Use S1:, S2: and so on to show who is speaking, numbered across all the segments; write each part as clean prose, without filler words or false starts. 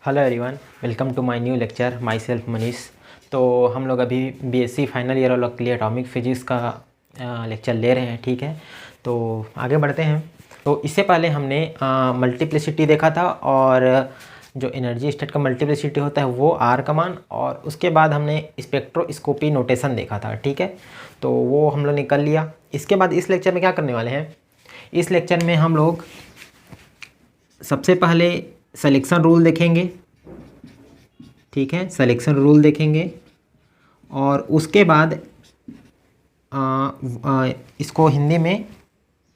S1: Hello everyone, welcome to my new lecture. Myself Manish. तो हम लोग अभी बीएससी फाइनल ईयर वालों के लिए एटॉमिक फिजिक्स का लेक्चर ले रहे हैं, ठीक है। तो आगे बढ़ते हैं। तो इससे पहले हमने मल्टीप्लिसिटी देखा था, और जो एनर्जी स्टेट का मल्टीप्लिसिटी होता है वो आर का मान, और उसके बाद हमने स्पेक्ट्रोस्कोपी नोटेशन देखा था, ठीक है। तो वो हम लोग निकल लिया। इसके बाद इस लेक्चर में क्या करने वाले हैं, इस लेक्चर में हम लोग सबसे पहले सिलेक्शन रूल देखेंगे, ठीक है। सिलेक्शन रूल देखेंगे, और उसके बाद इसको हिंदी में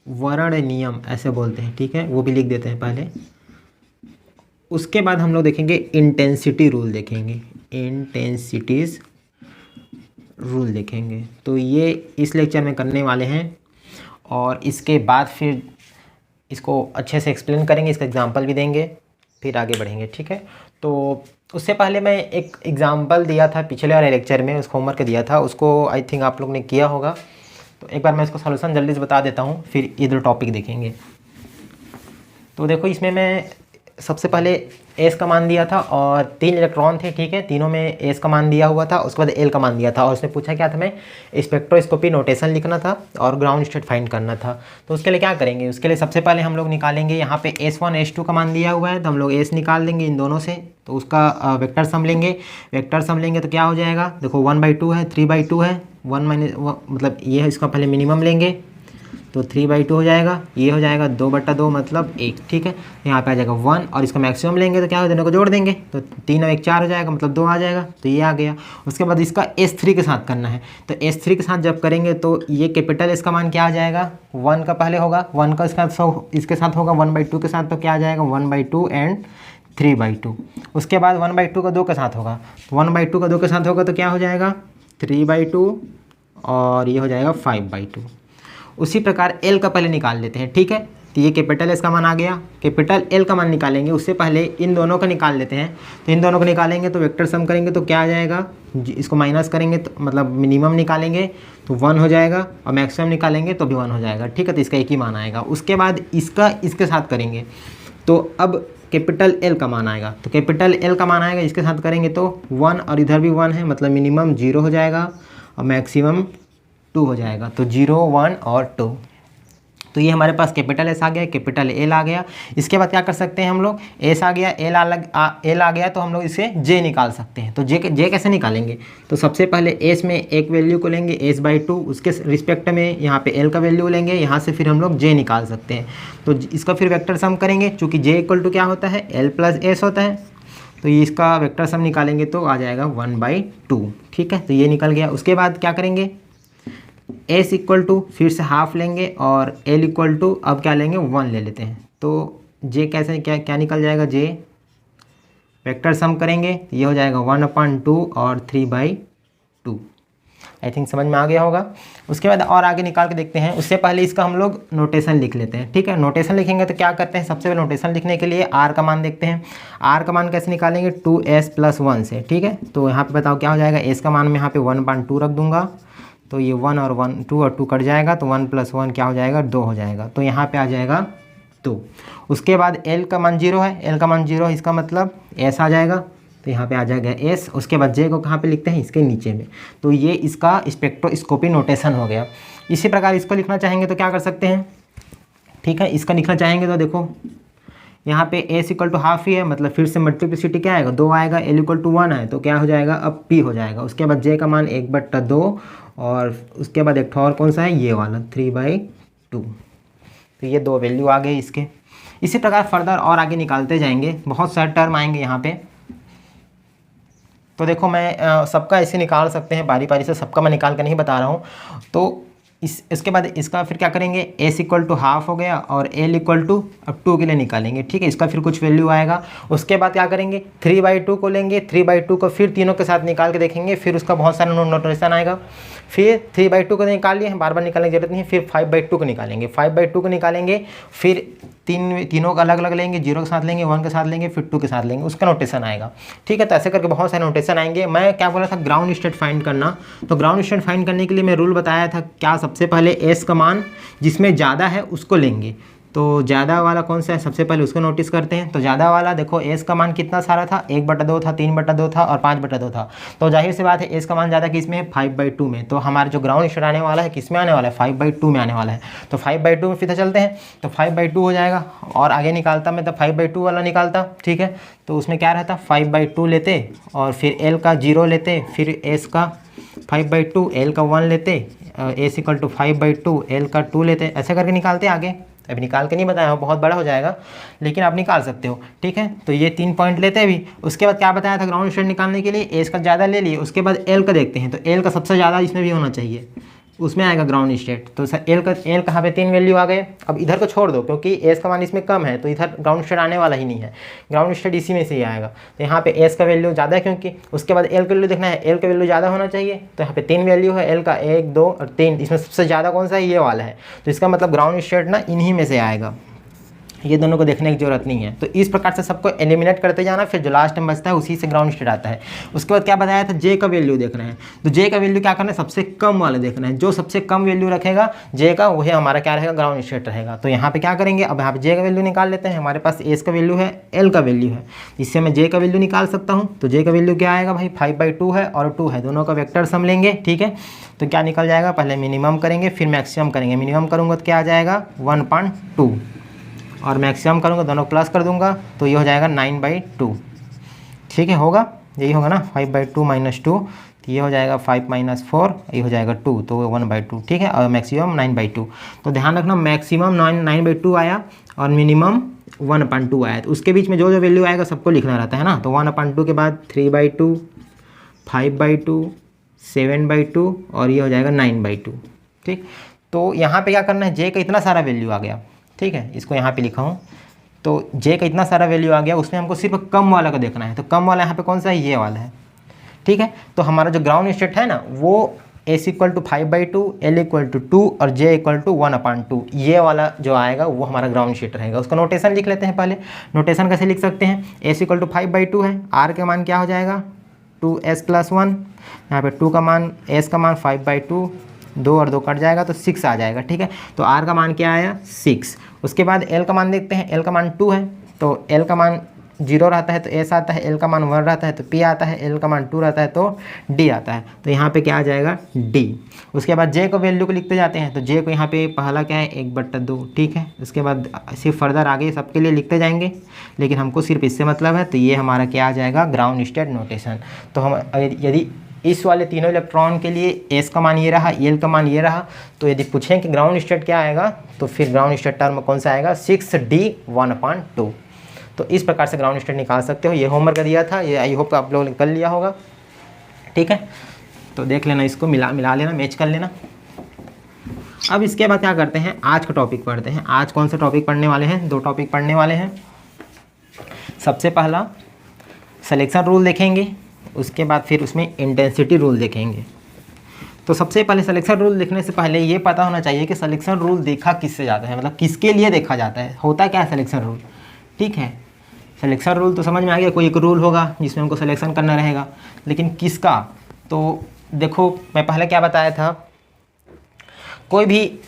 S1: वर्ण नियम ऐसे बोलते हैं, ठीक है, वो भी लिख देते हैं पहले। उसके बाद हम लोग देखेंगे इंटेंसिटी रूल देखेंगे, इंटेंसिटीज रूल देखेंगे। तो ये इस लेक्चर में करने वाले हैं, और इसके बाद फिर इसको अच्छे से एक्सप्लेन करेंगे, इसका एग्जांपल भी देंगे, फिर आगे बढ़ेंगे, ठीक है। तो उससे पहले मैं एक एग्जांपल दिया था पिछले वाले लेक्चर में, उसको होमवर्क दिया था, उसको आई थिंक आप लोग ने किया होगा। तो एक बार मैं इसको सॉल्यूशन जल्दी से बता देता हूँ, फिर इधर टॉपिक देखेंगे। तो देखो, इसमें मैं सबसे पहले एस का मान दिया था, और 3 इलेक्ट्रॉन थे, ठीक है। तीनों में एस का मान दिया हुआ था, उसके बाद एल का मान दिया था, और उसने पूछा क्या था, मैं स्पेक्ट्रोस्कोपी नोटेशन लिखना था और ग्राउंड स्टेट फाइंड करना था। तो उसके लिए क्या करेंगे, उसके लिए सबसे पहले हम लोग निकालेंगे, यहाँ पे S1 S2 का मान दिया हुआ है, तो हम लोग एस निकाल देंगे इन दोनों से। तो उसका वेक्टर सम लेंगे, वेक्टर सम लेंगे तो क्या हो जाएगा, देखो 1/2 है, 3/2 है, 1 मतलब ये है, इसका पहले मिनिमम लेंगे तो 3/2 हो जाएगा, ये हो जाएगा 2/2 मतलब 1, ठीक है। यहाँ पे आ जाएगा 1, और इसका मैक्सिमम लेंगे तो क्या हो, दोनों को जोड़ देंगे तो 3 और 1 4 हो जाएगा, मतलब 2 आ जाएगा, तो ये आ गया। उसके बाद इसका S3 के साथ करना है, तो S3 के साथ जब करेंगे तो ये कैपिटल एस का मान क्या आ जाएगा, 1 का पहले होगा, 1 का इसके साथ होगा 1/2 के साथ, तो क्या आ जाएगा 1/2 एंड 3/2। उसके बाद 1/2 का 2 के साथ होगा, तो 1/2 का 2 के साथ होगा तो क्या हो जाएगा 3/2, और ये हो जाएगा 5/2। उसी प्रकार एल का पहले निकाल लेते हैं, ठीक है। तो ये कैपिटल एस का मान आ गया, कैपिटल एल का मान निकालेंगे, उससे पहले इन दोनों का निकाल लेते हैं। तो इन दोनों को निकालेंगे तो वेक्टर सम करेंगे तो क्या आ जाएगा, इसको माइनस करेंगे तो मतलब मिनिमम निकालेंगे तो 1 हो जाएगा, और मैक्सिमम निकालेंगे तो भी 1 हो जाएगा, ठीक है। तो इसका एक ही मान आएगा। उसके बाद इसका इसके साथ करेंगे तो अब कैपिटल एल का मान आएगा, तो कैपिटल एल का मान आएगा, इसके साथ करेंगे तो 1, और इधर भी 1 है, मतलब मिनिमम 0 हो जाएगा और मैक्सिमम 2 हो जाएगा, तो 0 1 और 2। तो ये हमारे पास कैपिटल एस आ गया, कैपिटल एल आ गया। इसके बाद क्या कर सकते हैं हम लोग, एस आ गया, एल आ गया, तो हम लोग इसे जे निकाल सकते हैं। तो जे कैसे निकालेंगे, तो सबसे पहले एस में एक वैल्यू को लेंगे S/2, उसके रिस्पेक्ट में यहाँ पे एल का वैल्यू लेंगे, यहाँ से फिर हम लोग जे निकाल सकते हैं। तो इसका फिर वेक्टर सम करेंगे, चूँकि जे इक्वल टू क्या होता है, L + S होता है, तो ये इसका वेक्टर सम निकालेंगे तो आ जाएगा 1/2, ठीक है। तो ये निकल गया। उसके बाद क्या करेंगे, S इक्वल टू फिर से हाफ लेंगे, और L इक्वल टू अब क्या लेंगे 1 ले लेते हैं। तो J कैसे क्या निकल जाएगा, J वेक्टर सम करेंगे तो ये हो जाएगा 1/2 और 3/2। आई थिंक समझ में आ गया होगा। उसके बाद और आगे निकाल के देखते हैं। उससे पहले इसका हम लोग नोटेशन लिख लेते हैं, ठीक है। नोटेशन लिखेंगे तो क्या करते हैं, सबसे पहले नोटेशन लिखने के लिए R का मान देखते हैं। R का मान कैसे निकालेंगे, 2S + 1 से, ठीक है। तो यहाँ पे बताओ क्या हो जाएगा, S का मान मैं यहाँ पे 1/2 रख दूंगा, तो ये 1 और 1 2 और 2 कट जाएगा, तो 1 + 1 क्या हो जाएगा, 2 हो जाएगा, तो यहाँ पे आ जाएगा 2। उसके बाद L का मान 0 है, L का मान 0 है, इसका मतलब S आ जाएगा, तो यहाँ पे आ जाएगा S। उसके बाद J को कहाँ पे लिखते हैं, इसके नीचे में। तो ये इसका स्पेक्ट्रोस्कोपी नोटेशन हो गया। इसी प्रकार इसको लिखना चाहेंगे तो क्या कर सकते हैं, ठीक है। इसका लिखना चाहेंगे तो देखो यहाँ पे S इक्वल टू हाफ ही है, मतलब फिर से मल्टीप्लिसिटी क्या आएगा, 2 आएगा, L इक्वल टू 1 है, तो क्या हो जाएगा, अब P हो जाएगा। उसके बाद J का मान 1/2, और उसके बाद एक और कौन सा है, ये वाला 3/2। तो ये 2 वैल्यू आ गए इसके। इसी प्रकार फर्दर और आगे निकालते जाएंगे, बहुत सारे टर्म आएंगे यहाँ पे। तो देखो, मैं सबका ऐसे निकाल सकते हैं, बारी बारी से सबका मैं निकाल कर नहीं बता रहा हूँ। तो इसके बाद इसका फिर क्या करेंगे, S इक्वल टू हाफ हो गया, और L इक्वल टू अब 2 के लिए निकालेंगे, ठीक है। इसका फिर कुछ वैल्यू आएगा। उसके बाद क्या करेंगे, 3/2 को लेंगे, 3/2 को फिर तीनों के साथ निकाल के देखेंगे, फिर उसका बहुत सारा नोटेशन आएगा। फिर 3/2 को निकाल लिए हैं, बार बार निकालने की जरूरत नहीं है। फिर 5/2 को निकालेंगे, 5/2 को निकालेंगे, फिर तीनों का अलग अलग लेंगे, 0 के साथ लेंगे, 1 के साथ लेंगे, फिर 2 के साथ लेंगे, उसका नोटेशन आएगा, ठीक है। तो ऐसे करके बहुत सारे नोटेशन आएंगे। मैं क्या बोला था, ग्राउंड स्टेट फाइंड करना। तो ग्राउंड स्टेट फाइंड करने के लिए मैं रूल बताया था क्या, सबसे पहले S का मान जिसमें ज़्यादा है उसको लेंगे, तो ज़्यादा वाला कौन सा है, सबसे पहले उसको नोटिस करते हैं। तो ज़्यादा वाला देखो एस का मान कितना सारा था, 1/2 था, 3/2 था और 5/2 था। तो जाहिर सी बात है एस का मान ज़्यादा किस में है, 5/2 में। तो हमारा जो ग्राउंड स्टेट आने वाला है किस में आने वाला है, 5/2 में आने वाला है। तो 5/2 में फिर चलते हैं, तो 5/2 हो जाएगा। और आगे निकालता मैं तो 5/2 वाला निकालता, ठीक है। तो उसमें क्या रहता, 5/2 लेते और फिर एल का 0 लेते, फिर एस का 5/2, एल का 1 लेते, एस इक्वल टू 5/2, एल का 2 लेते, ऐसे करके निकालते आगे। अभी निकाल के नहीं बताया हूँ, बहुत बड़ा हो जाएगा, लेकिन आप निकाल सकते हो, ठीक है। तो ये 3 पॉइंट लेते हैं अभी। उसके बाद क्या बताया था, ग्राउंड स्टेट निकालने के लिए एस का ज़्यादा ले लिए, उसके बाद एल का देखते हैं। तो एल का सबसे ज़्यादा इसमें भी होना चाहिए, उसमें आएगा ग्राउंड स्टेट। तो सर एल कहाँ पे 3 वैल्यू आ गए। अब इधर को छोड़ दो क्योंकि एस का मान इसमें कम है, तो इधर ग्राउंड स्टेट आने वाला ही नहीं है, ग्राउंड स्टेट इसी में से ही आएगा। तो यहाँ पे एस का वैल्यू ज़्यादा है क्योंकि, उसके बाद एल का वैल्यू देखना है, एल का वैल्यू ज़्यादा होना चाहिए। तो यहाँ पे 3 वैल्यू है एल का, 1, 2 और 3, इसमें सबसे ज़्यादा कौन सा है, ये वाला है। तो इसका मतलब ग्राउंड स्टेट ना इन्हीं में से आएगा, ये दोनों को देखने की जरूरत नहीं है। तो इस प्रकार से सबको एलिमिनेट करते जाना, फिर जो लास्ट में बचता है उसी से ग्राउंड स्टेट आता है। उसके बाद क्या बताया था, जे का वैल्यू देखना है। तो जे का वैल्यू क्या करना है, सबसे कम वाला देखना है। जो सबसे कम वैल्यू रखेगा जे का, वही हमारा क्या रहेगा, ग्राउंड स्टेट रहेगा। तो यहाँ पे क्या करेंगे, अब यहाँ पे जे का वैल्यू निकाल लेते हैं। हमारे पास एस का वैल्यू है, एल का वैल्यू है, इससे मैं जे का वैल्यू निकाल सकता हूँ। तो जे का वैल्यू क्या आएगा भाई, 5/2 है और 2 है, दोनों का वेक्टर सम लेंगे, ठीक है। तो क्या निकल जाएगा, पहले मिनिमम करेंगे फिर मैक्सिमम करेंगे। मिनिमम करूँगा तो क्या आ जाएगा 1.2 और मैक्सिमम करूँगा दोनों प्लस कर दूंगा तो ये हो जाएगा 9/2, ठीक है। होगा यही होगा ना, 5/2 - 2, तो ये हो जाएगा 5 - 4, ये हो जाएगा 2, तो 1/2, ठीक है। और मैक्सिमम 9/2। तो ध्यान रखना मैक्सिमम 9/2 आया और मिनिमम 1/2 आया। तो उसके बीच में जो जो वैल्यू आएगा सबको लिखना रहता है ना। तो 1/2 के बाद 3/2, 5/2, 7/2 और ये हो जाएगा 9/2, ठीक। तो यहाँ पे क्या करना है, जे का इतना सारा वैल्यू आ गया, ठीक है, इसको यहाँ पे लिखा हूँ। तो जे का इतना सारा वैल्यू आ गया, उसमें हमको सिर्फ कम वाला का देखना है। तो कम वाला यहाँ पे कौन सा है, ये वाला है, ठीक है। तो हमारा जो ग्राउंड स्टेट है ना, वो S equal to 5/2, L equal to 2 और जे इक्वल टू 1/2, ये वाला जो आएगा वो हमारा ग्राउंड स्टेट रहेगा। उसका नोटेशन लिख लेते हैं पहले। नोटेशन कैसे लिख सकते हैं, एस इक्वल टू 5/2 है, आर का मान क्या हो जाएगा 2s+1, यहाँ पे 2 का मान, एस का मान 5/2, 2 और 2 कट जाएगा तो 6 आ जाएगा, ठीक है। तो आर का मान क्या आया 6। उसके बाद एल का मान देखते हैं, एल का मान 2 है, तो एल का मान 0 रहता है तो एस आता है, एल का मान 1 रहता है तो पी आता है, एल का मान 2 रहता है तो डी आता है। तो यहाँ पे क्या आ जाएगा डी। उसके बाद जे को वैल्यू को लिखते जाते हैं। तो जे को यहाँ पे पहला क्या है 1/2, ठीक है। उसके बाद सिर्फ फर्दर आगे सबके लिए लिखते जाएंगे, लेकिन हमको सिर्फ इससे मतलब है। तो ये हमारा क्या आ जाएगा ग्राउंड स्टेट नोटेशन। तो हम यदि इस वाले तीनों इलेक्ट्रॉन के लिए एस का मान ये रहा, एल का मान ये रहा, तो यदि पूछें कि ग्राउंड स्टेट क्या आएगा, तो फिर ग्राउंड स्टेट टर्म कौन सा आएगा 6d1/2। तो इस प्रकार से ग्राउंड स्टेट निकाल सकते हो। ये होमवर्क दिया था, ये आई होप आप लोगों ने कर लिया होगा, ठीक है। तो देख लेना, इसको मिला लेना, मैच कर लेना। अब इसके बाद क्या करते हैं, आज का टॉपिक पढ़ते हैं। आज कौन सा टॉपिक पढ़ने वाले हैं, 2 टॉपिक पढ़ने वाले हैं। सबसे पहला सिलेक्शन रूल देखेंगे, उसके बाद फिर उसमें इंटेंसिटी रूल देखेंगे। तो सबसे पहले सिलेक्शन रूल देखने से पहले ये पता होना चाहिए कि सिलेक्शन रूल देखा किससे जाता है, मतलब किसके लिए देखा जाता है, होता क्या है सिलेक्शन रूल, ठीक है। सिलेक्शन रूल तो समझ में आ गया, कोई एक रूल होगा जिसमें हमको सिलेक्शन करना रहेगा, लेकिन किसका। तो देखो मैं पहले क्या बताया था, कोई भी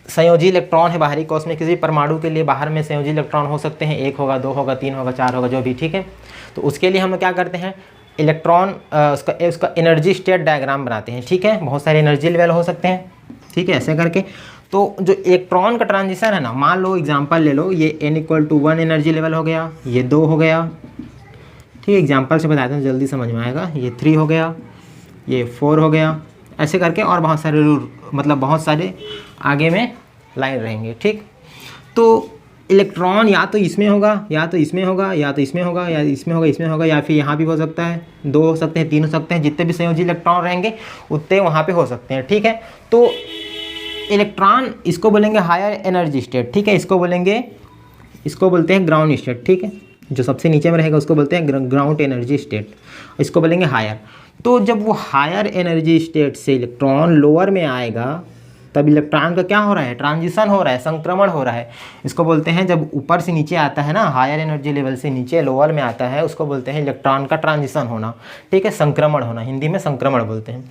S1: संयोजी इलेक्ट्रॉन है बाहरी कोश में, किसी परमाणु के लिए बाहर में संयोजी इलेक्ट्रॉन हो सकते हैं, 1 होगा, 2 होगा, 3 होगा, 4 होगा, जो भी, ठीक है। तो उसके लिए हम क्या करते हैं, इलेक्ट्रॉन उसका एनर्जी स्टेट डायग्राम बनाते हैं, ठीक है। बहुत सारे एनर्जी लेवल हो सकते हैं, ठीक है, ऐसे करके। तो जो इलेक्ट्रॉन का ट्रांजिशन है ना, मान लो एग्जांपल ले लो, ये n=1 एनर्जी लेवल हो गया, ये 2 हो गया, ठीक है। एग्जांपल से बताते हैं, जल्दी समझ में आएगा। ये 3 हो गया, ये 4 हो गया, ऐसे करके और बहुत सारे रूल, मतलब बहुत सारे आगे में लाइन रहेंगे, ठीक। तो इलेक्ट्रॉन या तो इसमें होगा, या तो इसमें होगा, या तो इसमें होगा, या इसमें होगा, इसमें होगा, या फिर यहाँ भी हो सकता है, 2 हो सकते हैं, 3 हो सकते हैं, जितने भी संयोजी इलेक्ट्रॉन रहेंगे उतने वहाँ पे हो सकते हैं, ठीक है। तो इलेक्ट्रॉन इसको बोलेंगे हायर एनर्जी स्टेट, ठीक है। इसको बोलते हैं ग्राउंड स्टेट, ठीक है। जो सबसे नीचे में रहेगा उसको बोलते हैं ग्राउंड एनर्जी स्टेट, इसको बोलेंगे हायर। तो जब वो हायर एनर्जी स्टेट से इलेक्ट्रॉन लोअर में आएगा, तब इलेक्ट्रॉन का क्या हो रहा है, ट्रांजिशन हो रहा है, संक्रमण हो रहा है। इसको बोलते हैं, जब ऊपर से नीचे आता है ना, हायर एनर्जी लेवल से नीचे लोअर में आता है, उसको बोलते हैं इलेक्ट्रॉन का ट्रांजिशन होना, ठीक है, संक्रमण होना, हिंदी में संक्रमण बोलते हैं।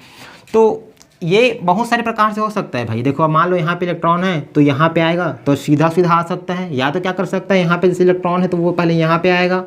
S1: तो ये बहुत सारे प्रकार से हो सकता है भाई। देखो अब मान लो यहाँ पे इलेक्ट्रॉन है तो यहाँ पे आएगा तो सीधा सीधा आ सकता है, या तो क्या कर सकता है यहाँ पे जैसे इलेक्ट्रॉन है तो वो पहले यहाँ पे आएगा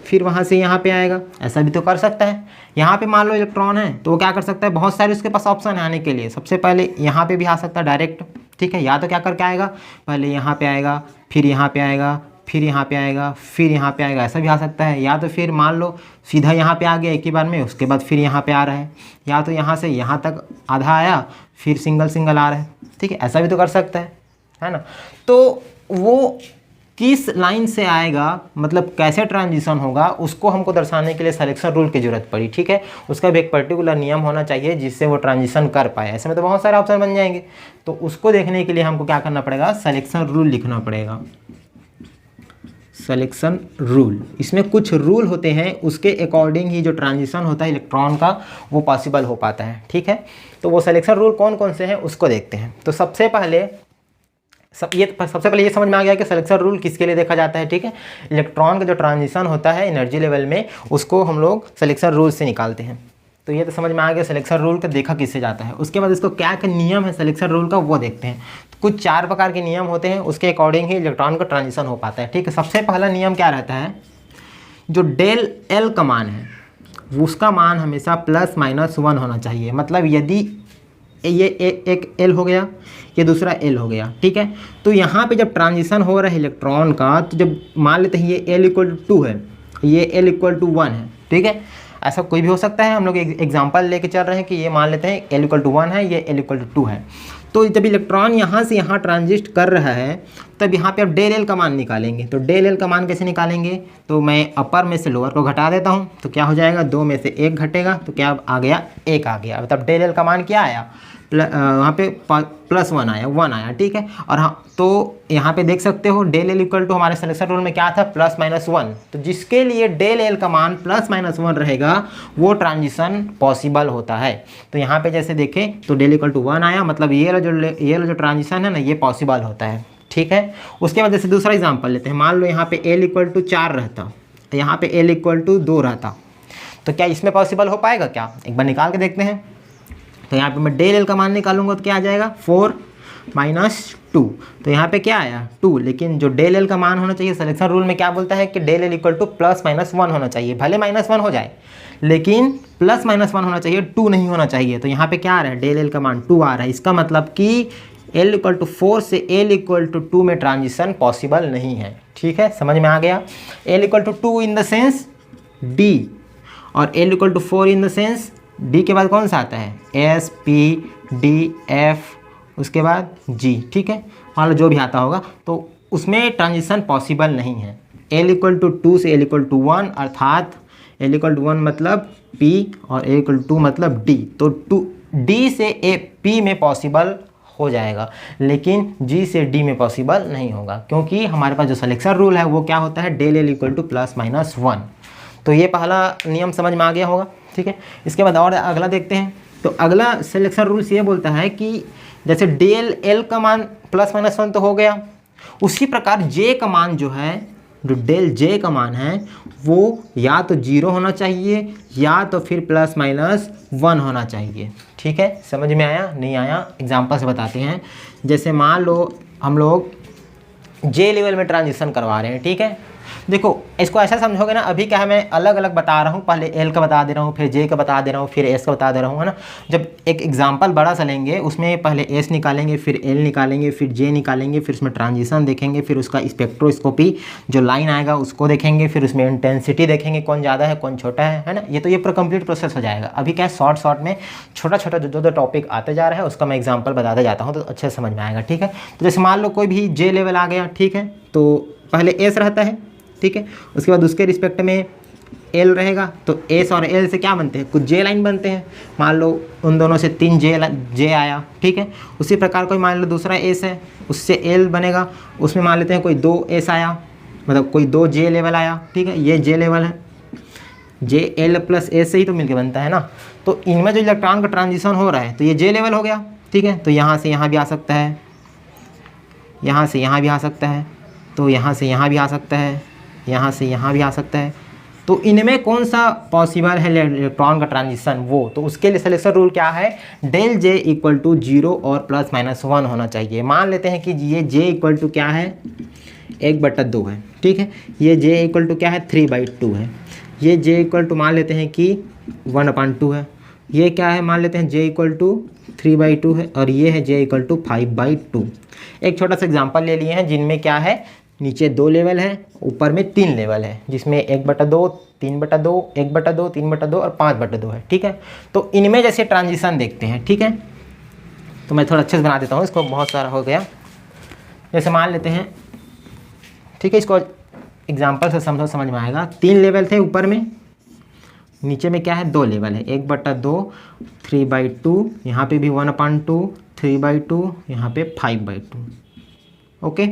S1: फिर वहाँ से यहाँ पे आएगा, ऐसा भी तो कर सकता है। यहाँ पे मान लो इलेक्ट्रॉन है तो वो क्या कर सकता है, बहुत सारे उसके पास ऑप्शन है आने के लिए। सबसे पहले यहाँ पे भी आ सकता है डायरेक्ट, ठीक है, या तो क्या करके आएगा, पहले यहाँ पे आएगा फिर यहाँ पे आएगा फिर यहाँ पे आएगा फिर यहाँ पे आएगा, ऐसा भी आ सकता है। या तो फिर मान लो सीधा यहाँ पे आ गया एक ही बार में, उसके बाद फिर यहाँ पे आ रहा है, या तो यहाँ से यहाँ तक आधा आया फिर सिंगल सिंगल आ रहा है, ठीक है, ऐसा भी तो कर सकता है ना। तो वो किस लाइन से आएगा, मतलब कैसे ट्रांजिशन होगा, उसको हमको दर्शाने के लिए सिलेक्शन रूल की जरूरत पड़ी, ठीक है। उसका भी एक पर्टिकुलर नियम होना चाहिए जिससे वो ट्रांजिशन कर पाए। ऐसे में तो बहुत सारे ऑप्शन बन जाएंगे, तो उसको देखने के लिए हमको क्या करना पड़ेगा, सिलेक्शन रूल लिखना पड़ेगा। सिलेक्शन रूल, इसमें कुछ रूल होते हैं, उसके अकॉर्डिंग ही जो ट्रांजिशन होता है इलेक्ट्रॉन का वो पॉसिबल हो पाता है, ठीक है। तो वो सिलेक्शन रूल कौन कौन से हैं उसको देखते हैं। तो सबसे पहले ये समझ में आ गया कि सिलेक्शन रूल किसके लिए देखा जाता है, ठीक है। इलेक्ट्रॉन का जो ट्रांजिशन होता है एनर्जी लेवल में, उसको हम लोग सिलेक्शन रूल से निकालते हैं। तो ये तो समझ में आ गया सिलेक्शन रूल का देखा किससे जाता है। उसके बाद इसको क्या क्या नियम है सिलेक्शन रूल का वो देखते हैं। तो कुछ 4 प्रकार के नियम होते हैं, उसके अकॉर्डिंग ही इलेक्ट्रॉन का ट्रांजिशन हो पाता है, ठीक है। सबसे पहला नियम क्या रहता है, जो डेल एल का मान है उसका मान हमेशा ±1 होना चाहिए। मतलब यदि ये एक एल हो गया, ये दूसरा एल हो गया, ठीक है। तो यहाँ पे जब ट्रांजिशन हो रहा है इलेक्ट्रॉन का, तो जब मान लेते हैं ये एल इक्वल टू 2 है, ये एल इक्वल टू 1 है, ठीक है। ऐसा कोई भी हो सकता है, हम लोग एग्जांपल लेके चल रहे हैं कि ये मान लेते हैं एल इक्वल टू 1 है, ये एल इक्वल टू 2 है। तो जब इलेक्ट्रॉन यहाँ से यहाँ ट्रांजिस्ट कर रहा है तब यहाँ पे आप डेल एल का मान निकालेंगे। तो डेल एल का मान कैसे निकालेंगे, तो मैं अपर में से लोअर को घटा देता हूँ, तो क्या हो जाएगा, 2 में से 1 घटेगा तो क्या आ गया, 1 आ गया। मतलब डेल एल का मान क्या आया, वहाँ पे +1 आया, 1 आया, ठीक है। और हाँ, तो यहाँ पे देख सकते हो डेल एल इक्वल टू हमारे सिलेक्शन रूल में क्या था, +-1। तो जिसके लिए डेल एल का मान +-1 रहेगा वो ट्रांजिशन पॉसिबल होता है। तो यहाँ पे जैसे देखें तो डेल इक्वल टू 1 आया, मतलब ये जो ट्रांजिशन है ना ये पॉसिबल होता है, ठीक है। उसके बाद जैसे दूसरा एग्जाम्पल लेते हैं, मान लो यहाँ पे एल इक्वल टू 4 रहता, यहाँ पे एल इक्वल टू 2 रहता, तो क्या इसमें पॉसिबल हो पाएगा क्या, एक बार निकाल के देखते हैं। तो यहाँ पे मैं डेल एल का मान निकालूंगा तो क्या आ जाएगा, 4 - 2। तो यहाँ पे क्या आया, 2। लेकिन जो डेल एल का मान होना चाहिए, सिलेक्शन रूल में क्या बोलता है कि डेल एल इक्वल टू +-1 होना चाहिए। भले -1 हो जाए लेकिन +-1 होना चाहिए, 2 नहीं होना चाहिए। तो यहाँ पे क्या आ रहा है, डेल एल का मान 2 आ रहा है। इसका मतलब कि एल इक्वल टू 4 से एल इक्वल टू 2 में ट्रांजिशन पॉसिबल नहीं है, ठीक है, समझ में आ गया। L equal to 2 in the sense D, और L equal to 4 in the sense D के बाद कौन सा आता है, एस, पी, डी, एफ, उसके बाद जी, ठीक है, मान लो जो भी आता होगा, तो उसमें ट्रांजिशन पॉसिबल नहीं है। एल इक्वल टू 2 से एल इक्वल टू 1, अर्थात एल इक्वल टू 1 मतलब P और एल इक्वल टू 2 मतलब D। तो D से P में पॉसिबल हो जाएगा, लेकिन G से D में पॉसिबल नहीं होगा, क्योंकि हमारे पास जो सिलेक्शन रूल है वो क्या होता है, डेल एल इक्वल टू +-1। तो ये पहला नियम समझ में आ गया होगा, ठीक है। इसके बाद और अगला देखते हैं। तो अगला सिलेक्शन रूल्स ये बोलता है कि जैसे डेल एल का मान +-1 तो हो गया, उसी प्रकार जे का मान जो है, जो डेल जे का मान है वो या तो 0 होना चाहिए या तो फिर +-1 होना चाहिए, ठीक है। समझ में आया, नहीं आया, एग्जाम्पल से बताते हैं। जैसे मान लो हम लोग जे लेवल में ट्रांजिशन करवा रहे हैं, ठीक है। देखो इसको ऐसा समझोगे ना, अभी क्या है मैं अलग अलग बता रहा हूँ, पहले एल का बता दे रहा हूँ, फिर जे का बता दे रहा हूँ, फिर एस का बता दे रहा हूँ, है ना। जब एक एग्जांपल बड़ा सा लेंगे उसमें पहले एस निकालेंगे, फिर एल निकालेंगे, फिर जे निकालेंगे, फिर उसमें ट्रांजिशन देखेंगे, फिर उसका स्पेक्ट्रोस्कोपी जो लाइन आएगा उसको देखेंगे, फिर उसमें इंटेंसिटी देखेंगे कौन ज़्यादा है कौन छोटा है ना। ये तो ये पूरा कंप्लीट प्रोसेस हो जाएगा। अभी क्या शॉर्ट में छोटा छोटा जो टॉपिक आते जा रहा है उसका मैं एग्जाम्पल बताते जाता हूँ, तो अच्छे से समझ में आएगा, ठीक है। तो जैसे मान लो कोई भी जे लेवल आ गया, ठीक है, तो पहले एस रहता है, ठीक है, उसके बाद उसके रिस्पेक्ट में एल रहेगा, तो एस और एल से क्या बनते हैं, कुछ जे लाइन बनते हैं। मान लो उन दोनों से 3 जे आया, ठीक है। उसी प्रकार कोई मान लो दूसरा एस है, उससे एल बनेगा, उसमें मान लेते हैं कोई 2 एस आया, मतलब कोई 2 जे लेवल आया, ठीक है, ये जे लेवल है, जे एल प्लस एस से ही तो मिलकर बनता है ना। तो इनमें जो इलेक्ट्रॉन का ट्रांजिशन हो रहा है तो ये जे लेवल हो गया, ठीक है। तो यहाँ से यहाँ भी आ सकता है, यहाँ से यहाँ भी आ सकता है, तो यहाँ से यहाँ भी आ सकता है, यहाँ से यहाँ भी आ सकता है, तो इनमें कौन सा पॉसिबल है इलेक्ट्रॉन का ट्रांजिशन, वो तो उसके लिए सिलेक्शन रूल क्या है, डेल जे इक्वल टू 0 और +-1 होना चाहिए। मान लेते हैं कि ये जे इक्वल टू क्या है 1/2 है, ठीक है, ये जे इक्वल टू क्या है 3/2 है, ये जे इक्वल टू मान लेते हैं कि 1/2 है, ये क्या है मान लेते हैं जे इक्वल टू 3/2 है, और ये है जे इक्वल टू 5/2। एक छोटा सा एग्जांपल ले लिए हैं जिनमें क्या है नीचे 2 लेवल है, ऊपर में 3 लेवल है, जिसमें 1/2, 3/2, 1/2, 3/2 और 5/2 है, ठीक है। तो इनमें जैसे ट्रांजिशन देखते हैं, ठीक है, तो मैं थोड़ा अच्छे से बना देता हूँ इसको, बहुत सारा हो गया। जैसे मान लेते हैं, ठीक है, इसको एग्जाम्पल से समझ में आएगा। 3 लेवल थे ऊपर में, नीचे में क्या है 2 लेवल है, 1/2, 3/2, यहाँ पे भी 1/2, 3/2, यहाँ पे 5/2। ओके,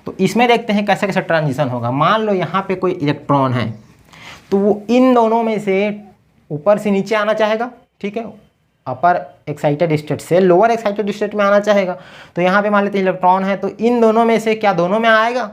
S1: तो इसमें देखते हैं कैसे कैसे ट्रांजिशन होगा। मान लो यहाँ पे कोई इलेक्ट्रॉन है, तो वो इन दोनों में से ऊपर से नीचे आना चाहेगा, ठीक है, अपर एक्साइटेड स्टेट से लोअर एक्साइटेड स्टेट में आना चाहेगा। तो यहाँ पे मान लेते हैं इलेक्ट्रॉन है, तो इन दोनों में से क्या दोनों में आएगा,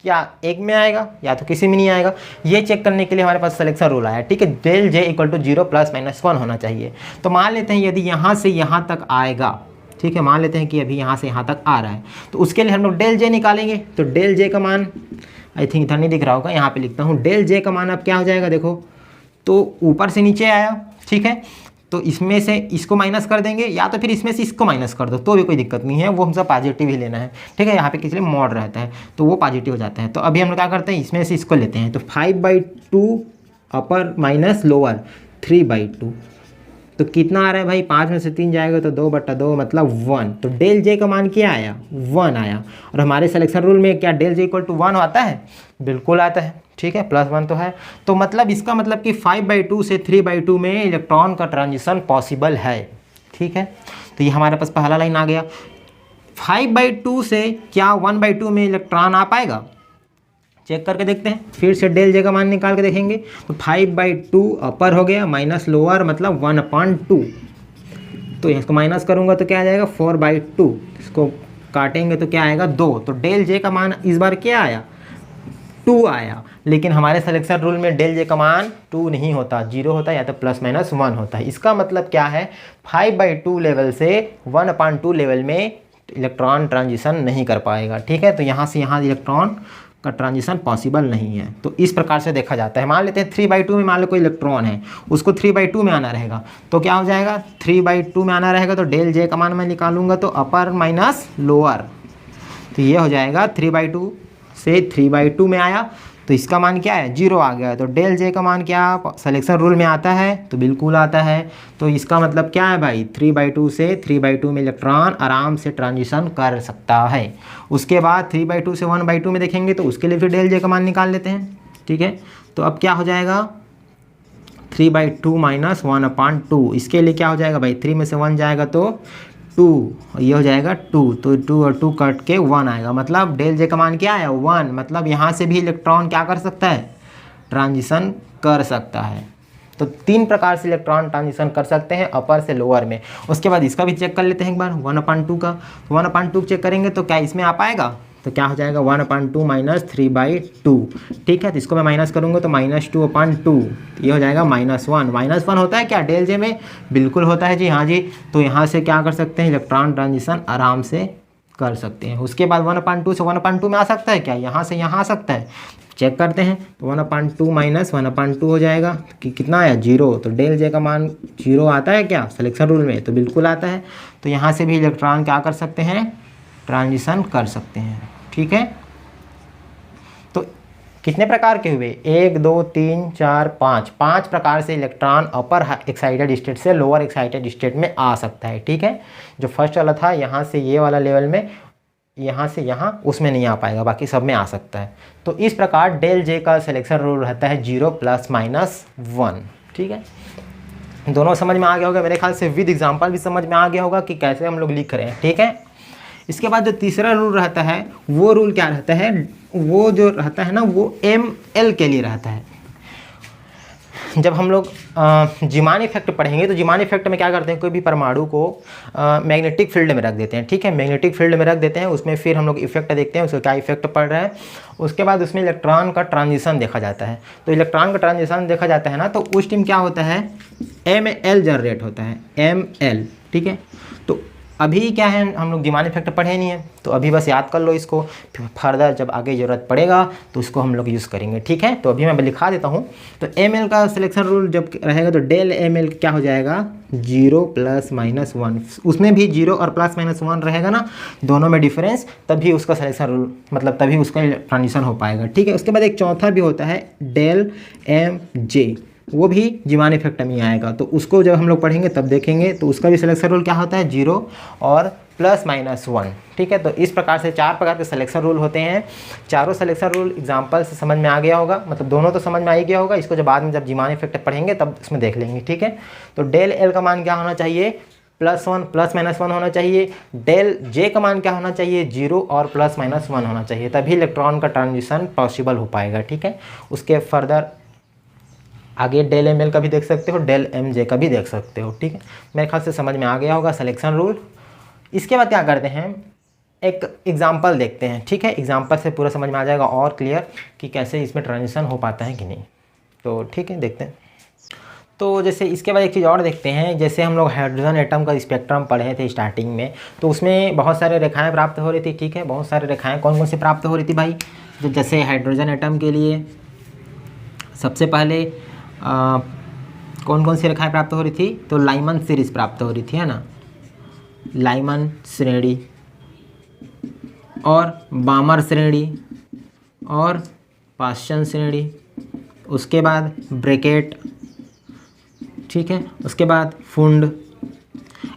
S1: क्या एक में आएगा, या तो किसी में नहीं आएगा। ये चेक करने के लिए हमारे पास सिलेक्शन रूल आया, ठीक है, डेल जे इक्वल टू 0 +-1 होना चाहिए। तो मान लेते हैं यदि यहाँ से यहाँ तक आएगा, ठीक है, मान लेते हैं कि अभी यहाँ से यहाँ तक आ रहा है, तो उसके लिए हम लोग डेल जे निकालेंगे। तो डेल जे का मान आई थिंक इधर नहीं दिख रहा होगा, यहाँ पे लिखता हूँ, डेल जे का मान अब क्या हो जाएगा, देखो तो ऊपर से नीचे आया, ठीक है, तो इसमें से इसको माइनस कर देंगे, या तो फिर इसमें से इसको माइनस कर दो तो भी कोई दिक्कत नहीं है, वो हमसे पॉजिटिव ही लेना है, ठीक है, यहाँ पे किसी मॉड रहता है तो वो पॉजिटिव हो जाता है। तो अभी हम लोग क्या करते हैं, इसमें से इसको लेते हैं, तो 5/2 अपर माइनस लोअर 3/2, तो कितना आ रहा है भाई, 5 में से 3 जाएगा तो 2/2 मतलब 1। तो डेल जे का मान क्या आया 1 आया, और हमारे सिलेक्शन रूल में क्या डेल जे इक्वल टू 1 आता है, बिल्कुल आता है, ठीक है, +1 तो है। तो मतलब इसका मतलब कि 5/2 से 3/2 में इलेक्ट्रॉन का ट्रांजिशन पॉसिबल है, ठीक है। तो ये हमारे पास पहला लाइन आ गया। 5/2 से क्या 1/2 में इलेक्ट्रॉन आ पाएगा, चेक करके देखते हैं, फिर से डेल जे का मान निकाल के देखेंगे। तो 5/2 अपर हो गया माइनस लोअर मतलब 1/2, तो इसको माइनस करूंगा तो क्या आ जाएगा 4/2, इसको काटेंगे तो क्या आएगा 2। तो डेल जे का मान इस बार क्या आया 2 आया, लेकिन हमारे सिलेक्शन रूल में डेल जे का मान 2 नहीं होता, 0 होता है, या तो +-1 होता है। इसका मतलब क्या है 5/2 लेवल से 1/2 लेवल में इलेक्ट्रॉन ट्रांजिशन नहीं कर पाएगा, ठीक है। तो यहाँ से यहाँ इलेक्ट्रॉन का ट्रांजिशन पॉसिबल नहीं है। तो इस प्रकार से देखा जाता है। मान लेते हैं 3/2 में मान लो कोई इलेक्ट्रॉन है, उसको 3/2 में आना रहेगा, तो क्या हो जाएगा 3/2 में आना रहेगा, तो डेल जे का मान मैं निकालूंगा तो अपर माइनस लोअर, तो ये हो जाएगा 3/2 से 3/2 में आया, तो इसका मान क्या है 0 आ गया। तो डेल जे का मान क्या सिलेक्शन रूल में आता है, तो बिल्कुल आता है। तो इसका मतलब क्या है भाई 3/2 से 3/2 में इलेक्ट्रॉन आराम से ट्रांजिशन कर सकता है। उसके बाद 3/2 से 1/2 में देखेंगे तो उसके लिए फिर डेल जे का मान निकाल लेते हैं, ठीक है। तो अब क्या हो जाएगा 3/2 माइनस 1/2, इसके लिए क्या हो जाएगा भाई 3 में से 1 जाएगा तो 2, ये हो जाएगा 2, तो 2 और 2 कट के 1 आएगा, मतलब डेल जे का मान क्या है 1। मतलब यहाँ से भी इलेक्ट्रॉन क्या कर सकता है ट्रांजिशन कर सकता है। तो 3 प्रकार से इलेक्ट्रॉन ट्रांजिशन कर सकते हैं अपर से लोअर में। उसके बाद इसका भी चेक कर लेते हैं एक बार 1/2 का। 1/2 चेक करेंगे तो क्या इसमें आ पाएगा, तो क्या हो जाएगा 1/2 माइनस 3/2, ठीक है। तो इसको मैं माइनस करूँगा तो -2/2, ये हो जाएगा -1। -1 होता है क्या डेल जे में, बिल्कुल होता है जी, हाँ जी। तो यहाँ से क्या कर सकते हैं इलेक्ट्रॉन ट्रांजिशन आराम से कर सकते हैं। उसके बाद 1/2 से 1/2 में आ सकता है क्या, यहाँ से यहाँ आ सकता है, चेक करते हैं। तो 1/2 माइनस 1/2 हो जाएगा कि कितना आया 0। तो डेल जे का मान 0 आता है क्या सिलेक्शन रूल में, तो बिल्कुल आता है। तो यहाँ से भी इलेक्ट्रॉन क्या कर सकते हैं ट्रांजिशन कर सकते हैं, ठीक है। तो कितने प्रकार के हुए 1 2 3 4 5 प्रकार से इलेक्ट्रॉन अपर एक्साइटेड स्टेट से लोअर एक्साइटेड स्टेट में आ सकता है, ठीक है। जो फर्स्ट वाला था यहाँ से ये वाला लेवल में, यहाँ से यहाँ उसमें नहीं आ पाएगा, बाकी सब में आ सकता है। तो इस प्रकार डेल जे का सिलेक्शन रूल रहता है 0 +-1, ठीक है। दोनों समझ में आ गया होगा मेरे ख्याल से, विद एग्जाम्पल भी समझ में आ गया होगा कि कैसे हम लोग लिख रहे हैं, ठीक है। इसके बाद जो तीसरा रूल रहता है वो रूल क्या रहता है, वो जो रहता है ना वो ML के लिए रहता है। जब हम लोग जीमान इफेक्ट पढ़ेंगे तो जीमान इफेक्ट में क्या करते हैं, कोई भी परमाणु को मैग्नेटिक फील्ड में रख देते हैं, ठीक है, मैग्नेटिक फील्ड में रख देते हैं, उसमें फिर हम लोग इफेक्ट देखते हैं उसका क्या इफेक्ट पड़ रहा है, उसके बाद उसमें इलेक्ट्रॉन का ट्रांजिशन देखा जाता है। तो इलेक्ट्रॉन का ट्रांजिशन देखा जाता है ना, तो उस टाइम क्या होता है, ML जनरेट होता है, ML, ठीक है। तो अभी क्या है, हम लोग जीमान इफेक्ट पढ़े नहीं है, तो अभी बस याद कर लो इसको, फिर फर्दर जब आगे ज़रूरत पड़ेगा तो उसको हम लोग यूज़ करेंगे, ठीक है। तो अभी मैं लिखा देता हूँ। तो ML का सिलेक्शन रूल जब रहेगा तो डेल ML क्या हो जाएगा, 0 + -1, उसमें भी 0 और +-1 रहेगा ना, दोनों में डिफरेंस, तभी उसका सिलेक्शन रूल, मतलब तभी उसका ट्रांजिशन हो पाएगा, ठीक है। उसके बाद एक चौथा भी होता है डेल MJ, वो भी जीमान इफेक्ट में ही आएगा, तो उसको जब हम लोग पढ़ेंगे तब देखेंगे। तो उसका भी सिलेक्शन रूल क्या होता है, 0 और +-1, ठीक है। तो इस प्रकार से 4 प्रकार के सिलेक्शन रूल होते हैं। चारों सिलेक्शन रूल एग्जाम्पल से समझ में आ गया होगा, मतलब दोनों तो समझ में आ ही गया होगा, इसको जब बाद में जब जीमान इफेक्ट पढ़ेंगे तब इसमें देख लेंगे, ठीक है। तो डेल L का मान क्या होना चाहिए, +1 +-1 होना चाहिए। डेल J का मान क्या होना चाहिए, 0 और +-1 होना चाहिए, तभी इलेक्ट्रॉन का ट्रांजिशन पॉसिबल हो पाएगा, ठीक है। उसके फर्दर आगे डेल ML का भी देख सकते हो, डेल MJ का भी देख सकते हो, ठीक है। मेरे ख्याल से समझ में आ गया होगा सिलेक्शन रूल। इसके बाद क्या करते हैं, एक एग्जांपल देखते हैं, ठीक है। एग्जांपल से पूरा समझ में आ जाएगा और क्लियर कि कैसे इसमें ट्रांजिशन हो पाता है कि नहीं। तो ठीक है, देखते हैं। तो जैसे इसके बाद एक चीज़ और देखते हैं, जैसे हम लोग हाइड्रोजन एटम का स्पेक्ट्रम पढ़े थे स्टार्टिंग में, तो उसमें बहुत सारे रेखाएँ प्राप्त हो रही थी, ठीक है। बहुत सारे रेखाएँ कौन कौन से प्राप्त हो रही थी भाई, तो जैसे हाइड्रोजन एटम के लिए सबसे पहले कौन कौन सी रेखाएं प्राप्त हो रही थी, तो लाइमन सीरीज प्राप्त हो रही थी, है ना, लाइमन श्रेणी और बामर श्रेणी और पाश्चन श्रेणी, उसके बाद ब्रैकेट, ठीक है, उसके बाद फुंड,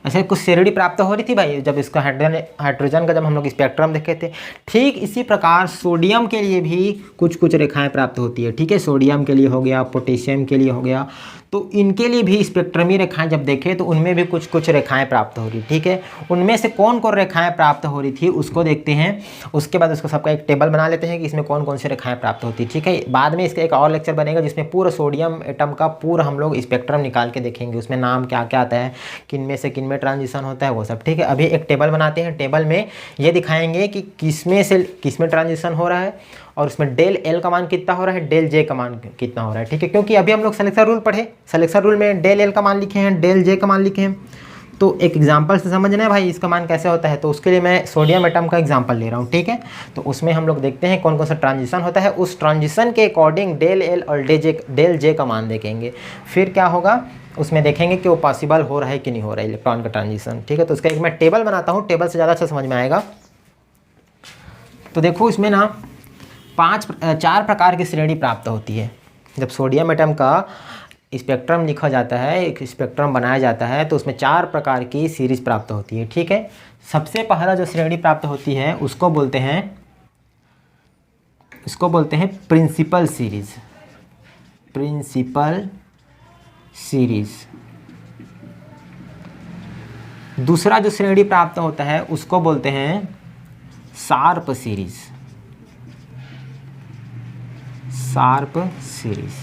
S1: ऐसे कुछ श्रेणी प्राप्त हो रही थी भाई जब इसका हाइड्रोजन का जब हम लोग स्पेक्ट्रम देखे थे। ठीक इसी प्रकार सोडियम के लिए भी कुछ कुछ रेखाएं प्राप्त होती है, ठीक है। सोडियम के लिए हो गया, पोटेशियम के लिए हो गया, तो इनके लिए भी स्पेक्ट्रमी रेखाएं जब देखें तो उनमें भी कुछ कुछ रेखाएं प्राप्त हो रही, ठीक है। उनमें से कौन कौन रेखाएं प्राप्त हो रही थी उसको देखते हैं। उसके बाद उसको सबका एक टेबल बना लेते हैं कि इसमें कौन कौन सी रेखाएं प्राप्त होती है, ठीक है। बाद में इसका एक और लेक्चर बनेगा जिसमें पूरा सोडियम एटम का पूरा हम लोग स्पेक्ट्रम निकाल के देखेंगे, उसमें नाम क्या क्या आता है, किन में से किन में ट्रांजिशन होता है, वो सब, ठीक है। अभी एक टेबल बनाते हैं, टेबल में ये दिखाएंगे कि किसमें से किसमें ट्रांजिशन हो रहा है और उसमें डेल L का मान कितना हो रहा है, डेल J का मान कितना हो रहा है, ठीक है। क्योंकि अभी हम लोग सिलेक्शन रूल पढ़े, सिलेक्शन रूल में डेल L का मान लिखे हैं, डेल J का मान लिखे हैं, तो एक एग्जांपल से समझना है भाई इसका मान कैसे होता है। तो उसके लिए मैं सोडियम एटम का एग्जांपल ले रहा हूँ, ठीक है। तो उसमें हम लोग देखते हैं कौन कौन सा ट्रांजिशन होता है, उस ट्रांजिशन के अकॉर्डिंग डेल L और डेल J का मान देखेंगे। फिर क्या होगा, उसमें देखेंगे कि वो पॉसिबल हो रहा है कि नहीं हो रहा है इलेक्ट्रॉन का ट्रांजिशन, ठीक है। तो उसका एक मैं टेबल बनाता हूँ, टेबल से ज़्यादा अच्छा समझ में आएगा। तो देखो इसमें ना 4 प्रकार की श्रेणी प्राप्त होती है। जब सोडियम एटम का स्पेक्ट्रम लिखा जाता है, एक स्पेक्ट्रम बनाया जाता है, तो उसमें 4 प्रकार की सीरीज प्राप्त होती है, ठीक है। सबसे पहला जो श्रेणी प्राप्त होती है उसको बोलते हैं प्रिंसिपल सीरीज, प्रिंसिपल सीरीज। दूसरा जो श्रेणी प्राप्त होता है उसको बोलते हैं शार्प सीरीज, शार्प सीरीज।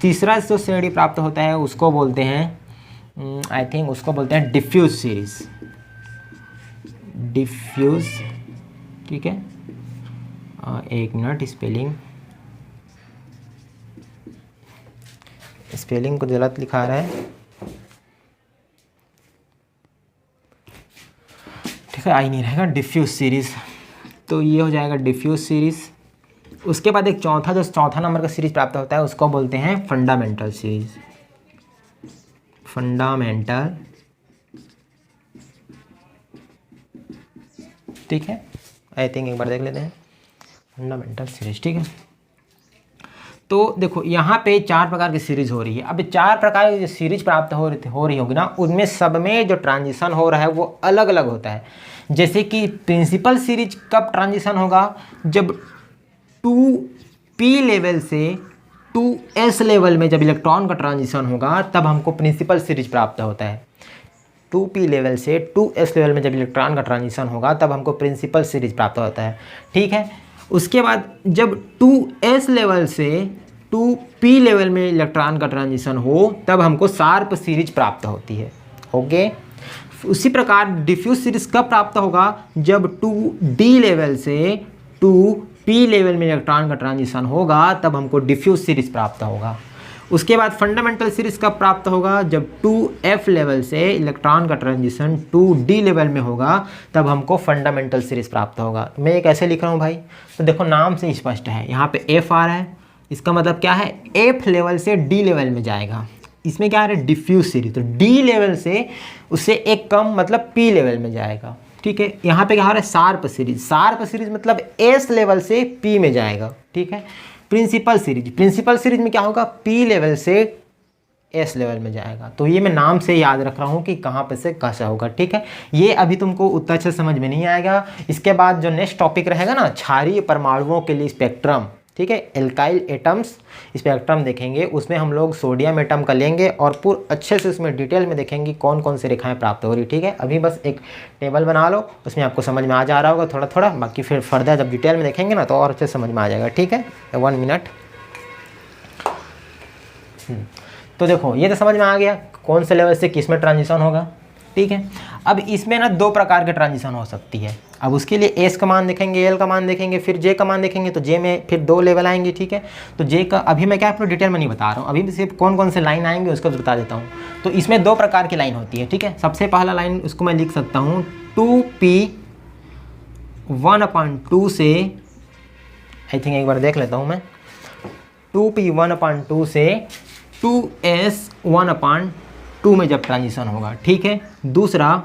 S1: तीसरा जो श्रेणी प्राप्त होता है उसको बोलते हैं आई थिंक उसको बोलते हैं डिफ्यूज सीरीज, डिफ्यूज, ठीक है। एक मिनट, स्पेलिंग को गलत लिखा रहा है, ठीक है, आई नहीं रहेगा, डिफ्यूज सीरीज। तो ये हो जाएगा डिफ्यूज सीरीज। उसके बाद एक चौथा नंबर का सीरीज प्राप्त होता है उसको बोलते हैं फंडामेंटल सीरीज, फंडामेंटल, ठीक है। आई थिंक एक बार देख लेते हैं फंडामेंटल सीरीज, ठीक है। तो देखो यहाँ पे 4 प्रकार की सीरीज हो रही है। अब 4 प्रकार की जो सीरीज प्राप्त हो रही होगी ना, उनमें सब में जो ट्रांजिशन हो रहा है वो अलग अलग होता है। जैसे कि प्रिंसिपल सीरीज कब ट्रांजिशन होगा, जब 2p लेवल से 2s लेवल में जब इलेक्ट्रॉन का ट्रांजिशन होगा तब हमको प्रिंसिपल सीरीज प्राप्त होता है। 2p लेवल से 2s लेवल में जब इलेक्ट्रॉन का ट्रांजिशन होगा तब हमको प्रिंसिपल सीरीज प्राप्त होता है, ठीक है। उसके बाद जब 2s लेवल से टू पी लेवल में इलेक्ट्रॉन का ट्रांजिशन हो तब हमको शार्प सीरीज प्राप्त होती है। ओके, उसी प्रकार डिफ्यूज सीरीज कब प्राप्त होगा, जब टू डी लेवल से टू पी लेवल में इलेक्ट्रॉन का ट्रांजिशन होगा तब हमको डिफ्यूज सीरीज प्राप्त होगा। उसके बाद फंडामेंटल सीरीज कब प्राप्त होगा, जब 2f लेवल से इलेक्ट्रॉन का ट्रांजिशन 2d लेवल में होगा तब हमको फंडामेंटल सीरीज प्राप्त होगा। मैं ये कैसे लिख रहा हूँ भाई, तो देखो नाम से स्पष्ट है, यहाँ पे f आ रहा है, इसका मतलब क्या है, f लेवल से d लेवल में जाएगा। इसमें क्या आ रहा है, डिफ्यूज सीरीज, तो d लेवल से उससे एक कम मतलब p लेवल में जाएगा। ठीक है, यहाँ पे क्या हो रहा है, शार्प सीरीज, शार्प सीरीज मतलब s लेवल से p में जाएगा। ठीक है, प्रिंसिपल सीरीज, प्रिंसिपल सीरीज में क्या होगा, पी लेवल से एस लेवल में जाएगा। तो ये मैं नाम से याद रख रहा हूँ कि कहाँ पे से कैसा होगा। ठीक है, ये अभी तुमको उतना अच्छा समझ में नहीं आएगा। इसके बाद जो नेक्स्ट टॉपिक रहेगा ना, क्षारीय परमाणुओं के लिए स्पेक्ट्रम, ठीक है, एल्काइल एटम्स स्पेक्ट्रम देखेंगे, उसमें हम लोग सोडियम एटम का लेंगे और पूरा अच्छे से उसमें डिटेल में देखेंगे कौन कौन से रेखाएं प्राप्त हो रही। ठीक है, अभी बस एक टेबल बना लो, उसमें आपको समझ में आ जा रहा होगा थोड़ा थोड़ा, बाकी फिर फर्दर जब डिटेल में देखेंगे ना तो और अच्छे से समझ में आ जाएगा। ठीक है, 1 मिनट। तो देखो ये तो समझ में आ गया कौन से लेवल से किस में ट्रांजिशन होगा। ठीक है, अब इसमें ना 2 प्रकार के ट्रांजिशन हो सकती है। अब उसके लिए एस का मान देखेंगे, एल का मान देखेंगे, फिर जे का मान देखेंगे, तो जे में फिर 2 लेवल आएंगे। ठीक है, तो जे का अभी मैं क्या आपको डिटेल में नहीं बता रहा हूँ, अभी सिर्फ कौन कौन से लाइन आएंगे उसको बता देता हूँ। तो इसमें 2 प्रकार की लाइन होती है। ठीक है, सबसे पहला लाइन उसको मैं लिख सकता हूँ 2p1/2 से, आई थिंक एक बार देख लेता हूँ मैं, 2p1/2 से 2s1/2 में जब ट्रांजिशन होगा। ठीक है, दूसरा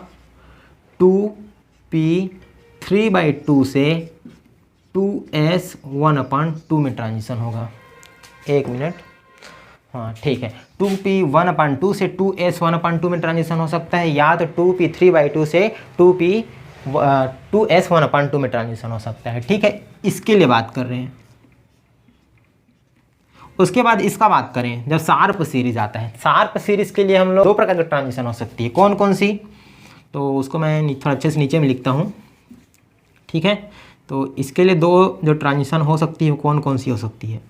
S1: 2p3/2 से 2s1/2 में ट्रांजिशन होगा। 1 मिनट, हाँ ठीक है, 2p1/2 से 2s1/2 में ट्रांजिशन हो सकता है, या तो 2p3/2 से 2s1/2 में ट्रांजिशन हो सकता है। ठीक है, इसके लिए बात कर रहे हैं। उसके बाद इसका बात करें, जब शार्प सीरीज आता है, शार्प सीरीज के लिए हम लोग 2 प्रकार की ट्रांजिशन हो सकती है। कौन कौन सी, तो उसको मैं थोड़ा अच्छे से नीचे में लिखता हूँ। ठीक है, तो इसके लिए 2 जो ट्रांजिशन हो सकती है कौन कौन सी हो सकती है,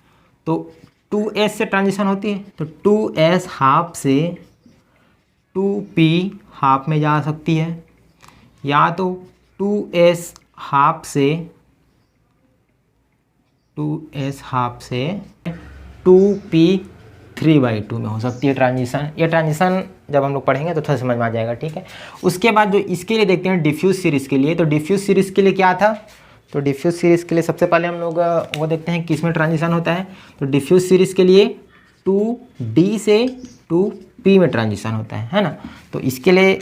S1: तो 2s से ट्रांजिशन होती है, तो 2s हाफ से 2p हाफ में जा सकती है, या तो 2s हाफ से 2p3/2 में हो सकती है ट्रांजिशन। ये ट्रांजिशन जब हम लोग पढ़ेंगे तो थोड़ा समझ में आ जाएगा। ठीक है, उसके बाद जो इसके लिए देखते हैं डिफ्यूज सीरीज़ के लिए, तो डिफ्यूज सीरीज़ के लिए क्या था, तो डिफ्यूज सीरीज़ के लिए सबसे पहले हम लोग वो देखते हैं किस में ट्रांजिशन होता है। तो डिफ्यूज सीरीज़ के लिए 2d से 2p में ट्रांजिशन होता है ना। तो इसके लिए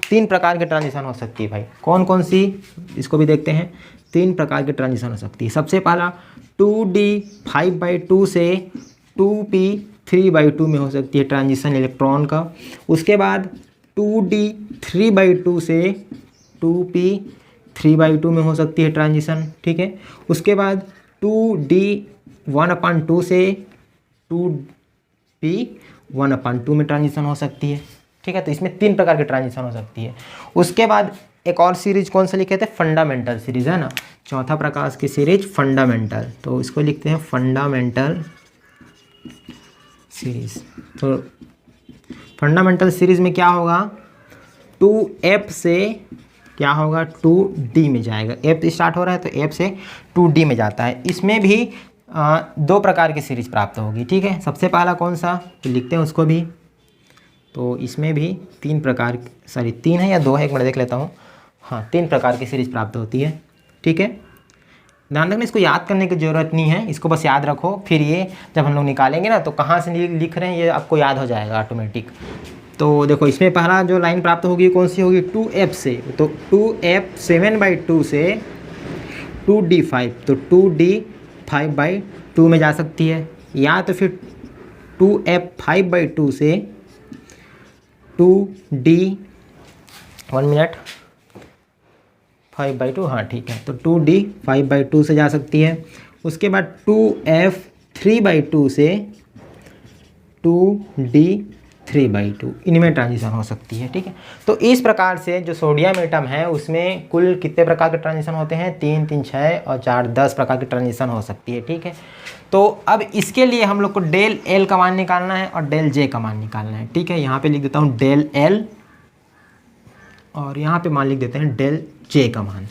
S1: 3 प्रकार के ट्रांजिशन हो सकती है भाई। कौन कौन सी, इसको भी देखते हैं। 3 प्रकार की ट्रांजिशन हो सकती है। सबसे पहला 2d5/2 से 2p3/2 में हो सकती है ट्रांजिशन इलेक्ट्रॉन का। उसके बाद 2d3/2 से 2p3/2 में हो सकती है ट्रांजिशन। ठीक है, उसके बाद 2d1/2 से 2p1/2 में ट्रांजिशन हो सकती है। ठीक है, तो इसमें 3 प्रकार की ट्रांजिशन हो सकती है। उसके बाद एक और सीरीज कौन सा लिखे थे, फंडामेंटल सीरीज है ना, चौथा प्रकार की सीरीज फंडामेंटल, तो इसको लिखते हैं फंडामेंटल सीरीज। तो फंडामेंटल सीरीज में क्या होगा, 2f से क्या होगा, 2d में जाएगा। f स्टार्ट हो रहा है तो f से 2d में जाता है। इसमें भी 2 प्रकार की सीरीज प्राप्त होगी। ठीक है, सबसे पहला कौन सा, तो लिखते हैं उसको भी। तो इसमें भी 3 प्रकार, सॉरी 3 है या 2 है, एक मिनट देख लेता हूँ। हाँ, 3 प्रकार की सीरीज प्राप्त होती है। ठीक है, ध्यान रखना, इसको याद करने की ज़रूरत नहीं है, इसको बस याद रखो, फिर ये जब हम लोग निकालेंगे ना तो कहाँ से लिख रहे हैं ये आपको याद हो जाएगा ऑटोमेटिक। तो देखो इसमें पहला जो लाइन प्राप्त होगी कौन सी होगी, 2f से, तो 2f7/2 से 2d5, तो 2d5/2 में जा सकती है, या तो फिर 2f5/2 से 1 मिनट 5/2, हाँ ठीक है, तो 2d5/2 से जा सकती है। उसके बाद 2f3/2 से 3/2 इनमें ट्रांजिशन हो सकती है। ठीक है, तो इस प्रकार से जो सोडियम एटम है उसमें कुल कितने प्रकार के ट्रांजिशन होते हैं, 3 3 6 और 4 10 प्रकार की ट्रांजिशन हो सकती है। ठीक है, तो अब इसके लिए हम लोग को डेल एल का मान निकालना है और डेल जे का मान निकालना है। ठीक है, यहाँ पे लिख देता हूँ डेल एल और यहाँ पे मान लिख देते हैं डेल जे का मान।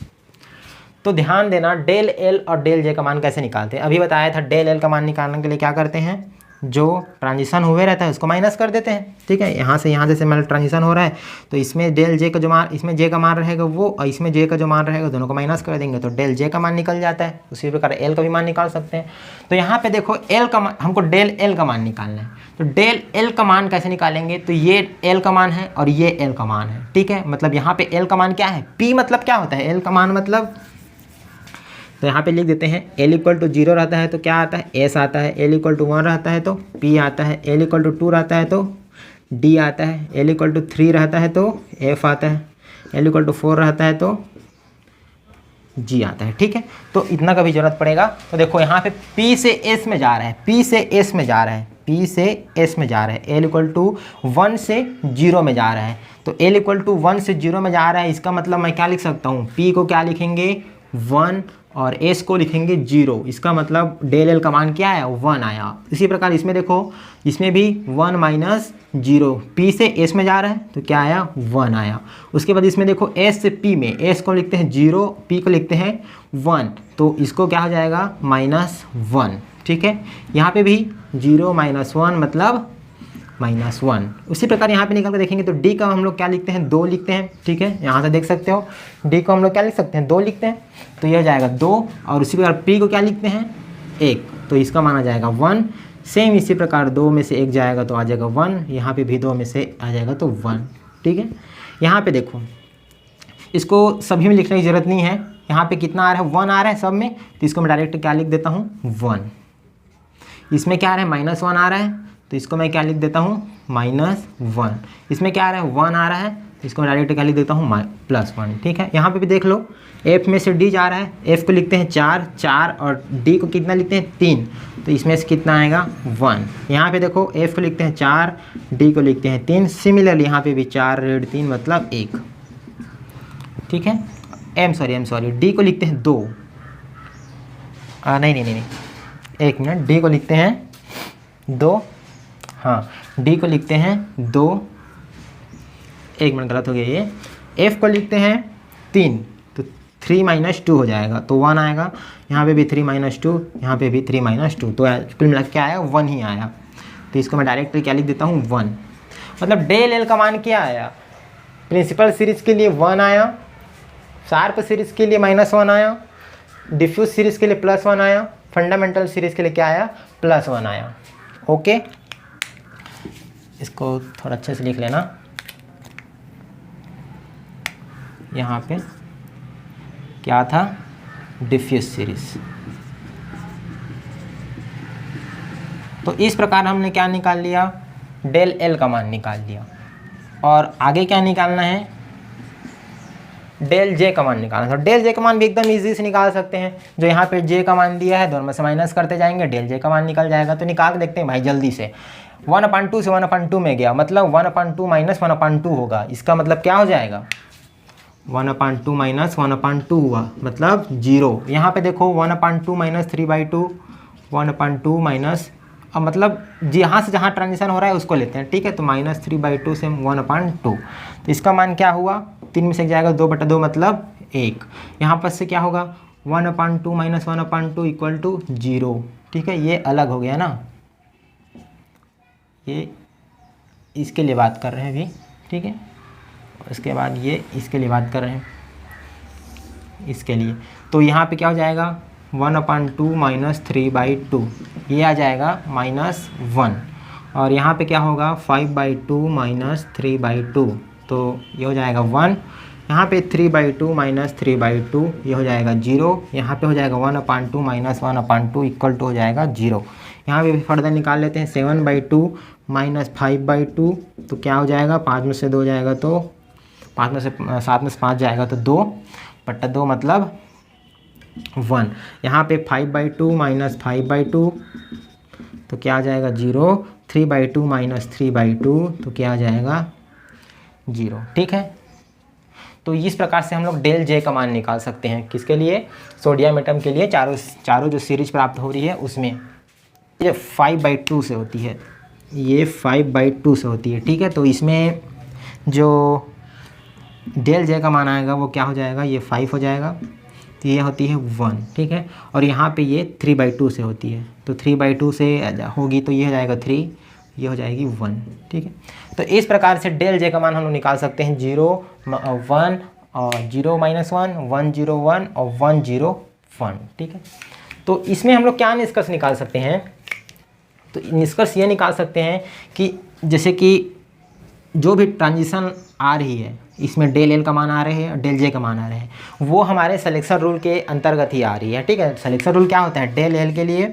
S1: तो ध्यान देना, डेल एल और डेल जे का मान कैसे निकालते हैं। अभी बताया था डेल एल का मान निकालने के लिए क्या करते हैं, जो ट्रांजिशन हुए रहता है उसको माइनस कर देते हैं। ठीक है, यहाँ से यहाँ जैसे मतलब ट्रांजिशन हो रहा है तो इसमें डेल जे का जो मान, इसमें जे का मान रहेगा वो और इसमें जे का जो मान रहेगा दोनों को माइनस कर देंगे तो डेल जे का मान निकल जाता है। उसी प्रकार एल का भी मान निकाल सकते हैं। तो यहाँ पे देखो एल का मान, हमको डेल एल का मान निकालना है। तो डेल एल का मान कैसे निकालेंगे, तो ये एल का मान है और ये एल का मान है। ठीक है, मतलब यहाँ पे एल का मान क्या है, पी मतलब क्या होता है, एल का मान मतलब, तो यहाँ पे लिख देते हैं L = 0 रहता है तो क्या आता है, S आता है। L = 1 रहता है तो P आता है। L = 2 रहता है तो D आता है। L = 3 रहता है तो F आता है। L = 4 रहता है तो G आता है। ठीक है, तो इतना का भी जरूरत पड़ेगा। तो देखो यहाँ पे P से S में जा रहा है, P से S में जा रहा है, P से S में जा रहा है। L = 1 से 0 में जा रहा है। तो L = 1 से 0 में जा रहा है, इसका मतलब मैं क्या लिख सकता हूँ, P को क्या लिखेंगे 1 और S को लिखेंगे 0। इसका मतलब डेल एल का मान क्या आया, 1 आया। इसी प्रकार इसमें देखो, इसमें भी 1 - 0, P से S में जा रहा है तो क्या आया, 1 आया। उसके बाद इसमें देखो S से P में, S को लिखते हैं 0, P को लिखते हैं 1, तो इसको क्या हो जाएगा -1। ठीक है, यहाँ पे भी 0 - 1 मतलब -1। उसी प्रकार यहाँ पे निकल कर देखेंगे तो D का हम लोग क्या लिखते हैं, 2 लिखते हैं। ठीक है, यहाँ से देख सकते हो D को हम लोग क्या लिख सकते हैं, 2 लिखते हैं, तो यह जाएगा 2। और उसी प्रकार P को क्या लिखते हैं, 1, तो इसका माना जाएगा 1। सेम इसी प्रकार 2 में से 1 जाएगा तो आ जाएगा 1, यहाँ पे भी 2 में से आ जाएगा तो 1। ठीक है, यहाँ पे देखो इसको सभी में लिखने की ज़रूरत नहीं है, यहाँ पे कितना आ रहा है, 1 आ रहा है सब में, तो इसको मैं डायरेक्ट क्या लिख देता हूँ, 1। इसमें क्या आ रहा है, -1 आ रहा है, तो इसको मैं क्या लिख देता हूँ, -1। इसमें क्या आ रहा है, 1 आ रहा है, तो इसको मैं डायरेक्ट क्या लिख देता हूँ, +1। ठीक है, यहाँ पे भी देख लो F में से D जा रहा है, F को लिखते हैं 4 और D को कितना लिखते हैं 3, तो इसमें से कितना आएगा 1। यहाँ पे देखो F को लिखते हैं 4, D को लिखते हैं 3। सिमिलरली यहाँ पे भी 4 - 3 मतलब 1। ठीक है, एम सॉरी D को लिखते हैं 2, नहीं, 1 मिनट, D को लिखते हैं 2, हाँ D को लिखते हैं 2, 1 मिनट गलत हो गया ये, F को लिखते हैं 3, तो 3 - 2 हो जाएगा तो 1 आएगा। यहाँ पे भी 3 - 2, यहाँ पे भी 3 - 2, तो कुल मिला क्या आया, 1 ही आया। तो इसको मैं डायरेक्टली क्या लिख देता हूँ, 1। मतलब डेल एल का मान क्या आया, प्रिंसिपल सीरीज़ के लिए 1 आया, शार्प सीरीज़ के लिए -1 आया, डिफ्यूज सीरीज़ के लिए +1 आया, फंडामेंटल सीरीज़ के लिए क्या आया, +1 आया। ओके, इसको थोड़ा अच्छे से लिख लेना। यहाँ पे क्या था, डिफ्यूज सीरीज। तो इस प्रकार हमने क्या निकाल लिया, डेल एल का मान निकाल लिया। और आगे क्या निकालना है, डेल जे का मान निकालना था। डेल जे का मान भी एकदम इजी से निकाल सकते हैं। जो यहाँ पे जे का मान दिया है दोनों में से माइनस करते जाएंगे, डेल जे का मान निकल जाएगा। तो निकाल के देखते हैं भाई जल्दी से। 1/2 से 1/2 में गया, मतलब 1/2 - 1/2 होगा। इसका मतलब क्या हो जाएगा, 1/2 - 1/2 हुआ मतलब 0। यहाँ पे देखो 1/2 - 3/2, 1/2 माइनस, अब मतलब जहाँ से जहाँ ट्रांजिशन हो रहा है उसको लेते हैं। ठीक है, तो -3/2 से 1/2, तो इसका मान क्या हुआ, 3 में से जाएगा 2/2 मतलब 1। यहाँ पर से क्या होगा, 1/2 - 1/2 = 0। ठीक है, ये अलग हो गया ना, ये इसके लिए बात कर रहे हैं अभी। ठीक है, उसके बाद ये इसके लिए बात कर रहे हैं, इसके लिए। तो यहाँ पे क्या हो जाएगा, 1/2 - 3/2, ये आ जाएगा -1। और यहाँ पे क्या होगा, 5/2 - 3/2, तो ये हो जाएगा 1। यहाँ पे 3/2 - 3/2 ये हो जाएगा 0। यहाँ पे हो जाएगा 1/2 - 1/2 = हो जाएगा 0। यहाँ पे भी फर्दर निकाल लेते हैं, 7/2 - 5/2, तो क्या हो जाएगा, 5 में से 2 जाएगा तो 5 में से 7 में से 5 जाएगा तो 2/2 मतलब 1। यहाँ पे 5/2 - 5/2, तो क्या आ जाएगा 0। 3/2 माइनस 3/2 तो क्या आ जाएगा 0। ठीक है, तो इस प्रकार से हम लोग डेल जे का मान निकाल सकते हैं। किसके लिए? सोडियम एटम के लिए। चारों जो सीरीज प्राप्त हो रही है उसमें ये 5/2 से होती है, ये 5/2 से होती है। ठीक है, तो इसमें जो डेल जे का मान आएगा वो क्या हो जाएगा, ये 5 हो जाएगा, तो ये होती है 1। ठीक है, और यहाँ पे ये 3/2 से होती है, तो 3/2 से होगी तो ये हो जाएगा 3, ये हो जाएगी 1। ठीक है, तो इस प्रकार से डेल जे का मान हम लोग निकाल सकते हैं 0, 1 और 0 - 1, 1 0 1 और 1 0 1। ठीक है, तो इसमें हम लोग क्या निष्कर्ष निकाल सकते हैं? तो निष्कर्ष ये निकाल सकते हैं कि जैसे कि जो भी ट्रांजिशन आ रही है इसमें डेल एल का मान आ रहे हैं और डेल जे का मान आ रहे हैं, वो हमारे सिलेक्शन रूल के अंतर्गत ही आ रही है। ठीक है, सिलेक्शन रूल क्या होता है? डेल एल के लिए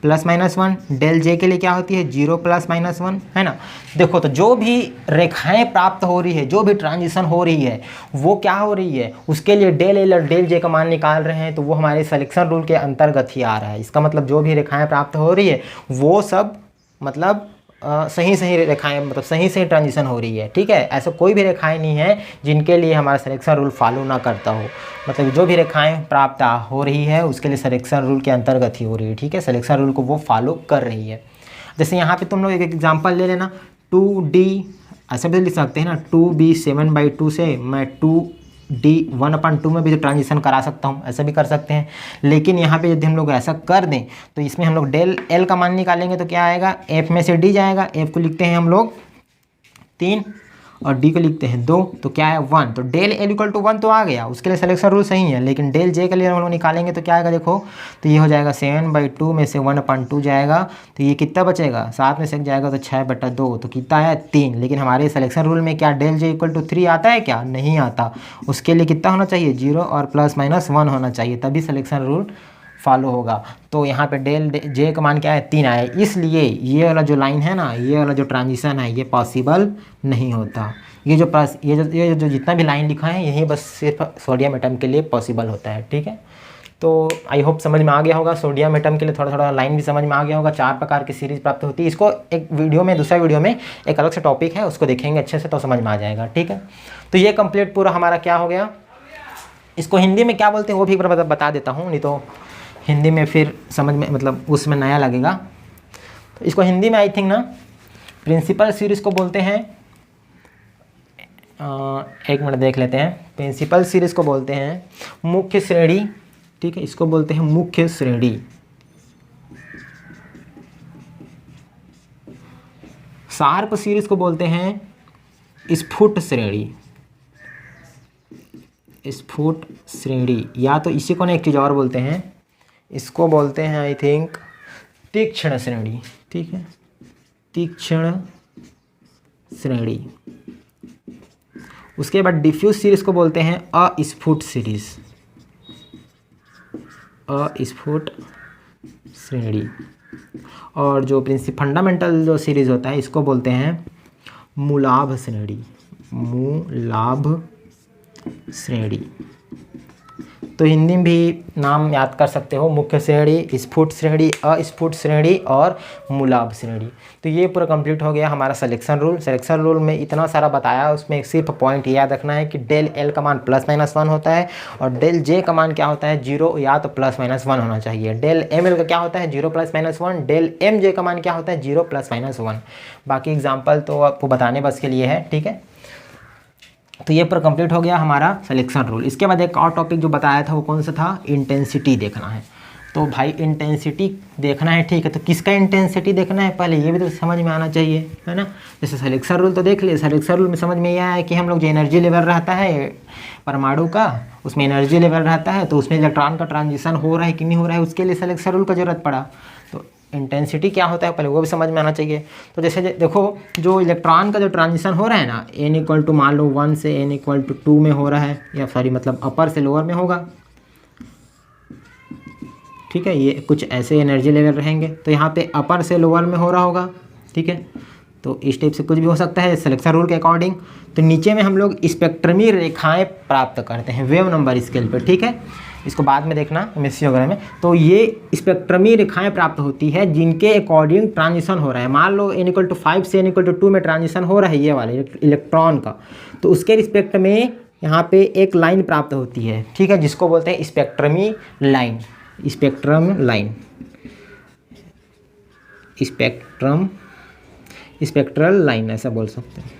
S1: +-1, डेल जे के लिए क्या होती है 0 +-1, है ना। देखो, तो जो भी रेखाएं प्राप्त हो रही है, जो भी ट्रांजिशन हो रही है, वो क्या हो रही है, उसके लिए डेल एल और डेल जे का मान निकाल रहे हैं, तो वो हमारे सिलेक्शन रूल के अंतर्गत ही आ रहा है। इसका मतलब जो भी रेखाएं प्राप्त हो रही है वो सब मतलब सही रेखाएं, मतलब सही ट्रांजिशन हो रही है। ठीक है, ऐसा कोई भी रेखाएं नहीं है जिनके लिए हमारा सिलेक्शन रूल फॉलो ना करता हो। मतलब जो भी रेखाएं प्राप्त हो रही है उसके लिए सिलेक्शन रूल के अंतर्गत ही हो रही है। ठीक है, सिलेक्शन रूल को वो फॉलो कर रही है। जैसे यहाँ पे तुम लोग एक एग्जांपल ले लेना, 2D ऐसे भी लिख सकते हैं ना, 2B 7/2 से मैं 2D 1/2 में भी तो ट्रांजिशन करा सकता हूँ, ऐसा भी कर सकते हैं। लेकिन यहाँ पे यदि हम लोग ऐसा कर दें तो इसमें हम लोग डेल एल का मान निकालेंगे तो क्या आएगा, F में से D जाएगा। F को लिखते हैं हम लोग 3 और D को लिखते हैं 2, तो क्या है 1। तो डेल एल इक्वल टू 1 तो आ गया, उसके लिए सिलेक्शन रूल सही है। लेकिन डेल जे के लिए हम लोग निकालेंगे तो क्या आएगा, देखो, तो ये हो जाएगा 7/2 में से 1/2 जाएगा, तो ये कितना बचेगा, 7 में से 1 जाएगा तो 6/2, तो कितना है 3। लेकिन हमारे सिलेक्शन रूल में क्या डेल जे इक्वल टू 3 आता है क्या? नहीं आता। उसके लिए कितना होना चाहिए, 0 और +-1 होना चाहिए, तभी सिलेक्शन रूल फॉलो होगा। तो यहाँ पे डेल जे का मान क्या है 3 आया, इसलिए ये वाला जो लाइन है ना, ये वाला जो ट्रांजिशन है ये पॉसिबल नहीं होता। ये जो जितना भी लाइन लिखा है यही बस सिर्फ सोडियम एटम के लिए पॉसिबल होता है। ठीक है, तो आई होप समझ में आ गया होगा। सोडियम एटम के लिए थोड़ा लाइन भी समझ में आ गया होगा। 4 प्रकार की सीरीज प्राप्त होती है। इसको एक वीडियो में, दूसरा वीडियो में एक अलग से टॉपिक है, उसको देखेंगे अच्छे से तो समझ में आ जाएगा। ठीक है, तो ये कंप्लीट पूरा हमारा क्या हो गया। इसको हिंदी में क्या बोलते हैं वो भी बता देता हूँ, नहीं तो हिंदी में फिर समझ में मतलब उसमें नया लगेगा। तो इसको हिंदी में आई थिंक ना प्रिंसिपल सीरीज को बोलते हैं। एक मिनट देख लेते हैं। प्रिंसिपल सीरीज को बोलते हैं मुख्य श्रेणी। ठीक है, इसको बोलते हैं मुख्य श्रेणी। शार्प सीरीज को बोलते हैं स्फुट श्रेणी। स्फुट श्रेणी, या तो इसी को ना एक चीज़ और बोलते हैं, इसको बोलते हैं आई थिंक तीक्ष्ण श्रेणी। ठीक है, तीक्ष्ण श्रेणी। उसके बाद डिफ्यूज सीरीज को बोलते हैं अस्फुट सीरीज। अस्फुट श्रेणी। और जो फंडामेंटल जो सीरीज होता है इसको बोलते हैं मूलाभ श्रेणी। मूलाभ श्रेणी। तो हिंदी में भी नाम याद कर सकते हो, मुख्य श्रेणी, स्फुट श्रेणी, अस्फुट श्रेणी और मूलाभ श्रेणी। तो ये पूरा कंप्लीट हो गया हमारा सिलेक्शन रूल। सिलेक्शन रूल में इतना सारा बताया, उसमें सिर्फ पॉइंट याद रखना है कि डेल एल का मान +-1 होता है और डेल जे का मान क्या होता है 0 या तो +-1 होना चाहिए। डेल एम एल का क्या होता है 0 +-1, डेल एम जे का मान क्या होता है 0 +-1। बाकी एग्जाम्पल तो आपको बताने बस के लिए है। ठीक है, तो ये पूरा कंप्लीट हो गया हमारा सिलेक्शन रूल। इसके बाद एक और टॉपिक जो बताया था वो कौन सा था, इंटेंसिटी देखना है। तो भाई इंटेंसिटी देखना है, ठीक है, तो किसका इंटेंसिटी देखना है पहले ये भी तो समझ में आना चाहिए, है ना। जैसे सिलेक्शन रूल तो देख लिए, सिलेक्शन रूल में समझ में यह है कि हम लोग जो एनर्जी लेवल रहता है परमाणु का, उसमें एनर्जी लेवल रहता है, तो उसमें इलेक्ट्रॉन का ट्रांजिशन हो रहा है कि नहीं हो रहा है, उसके लिए सिलेक्शन रूल का जरूरत पड़ा। तो इंटेंसिटी क्या होता है पहले वो भी समझ में आना चाहिए। तो जैसे देखो जो इलेक्ट्रॉन का जो ट्रांजिशन हो रहा है ना, n इक्वल टू मान लो 1 से n इक्वल टू 2 में हो रहा है, या सॉरी मतलब अपर से लोअर में होगा। ठीक है, ये कुछ ऐसे एनर्जी लेवल रहेंगे, तो यहाँ पे अपर से लोअर में हो रहा होगा। ठीक है, तो इस टाइप से कुछ भी हो सकता है सिलेक्शन रूल के अकॉर्डिंग। तो नीचे में हम लोग स्पेक्ट्रमी रेखाएं प्राप्त करते हैं वेव नंबर स्केल पर। ठीक है, इसको बाद में देखना एमएससी वगैरह में। तो ये स्पेक्ट्रमी रेखाएं प्राप्त होती है जिनके अकॉर्डिंग ट्रांजिशन हो रहा है। मान लो n=5 से n=2 में ट्रांजिशन हो रहा है ये वाले इलेक्ट्रॉन का, तो उसके रिस्पेक्ट में यहाँ पे एक लाइन प्राप्त होती है, ठीक है, जिसको बोलते हैं स्पेक्ट्रमी लाइन, स्पेक्ट्रल लाइन ऐसा बोल सकते हैं,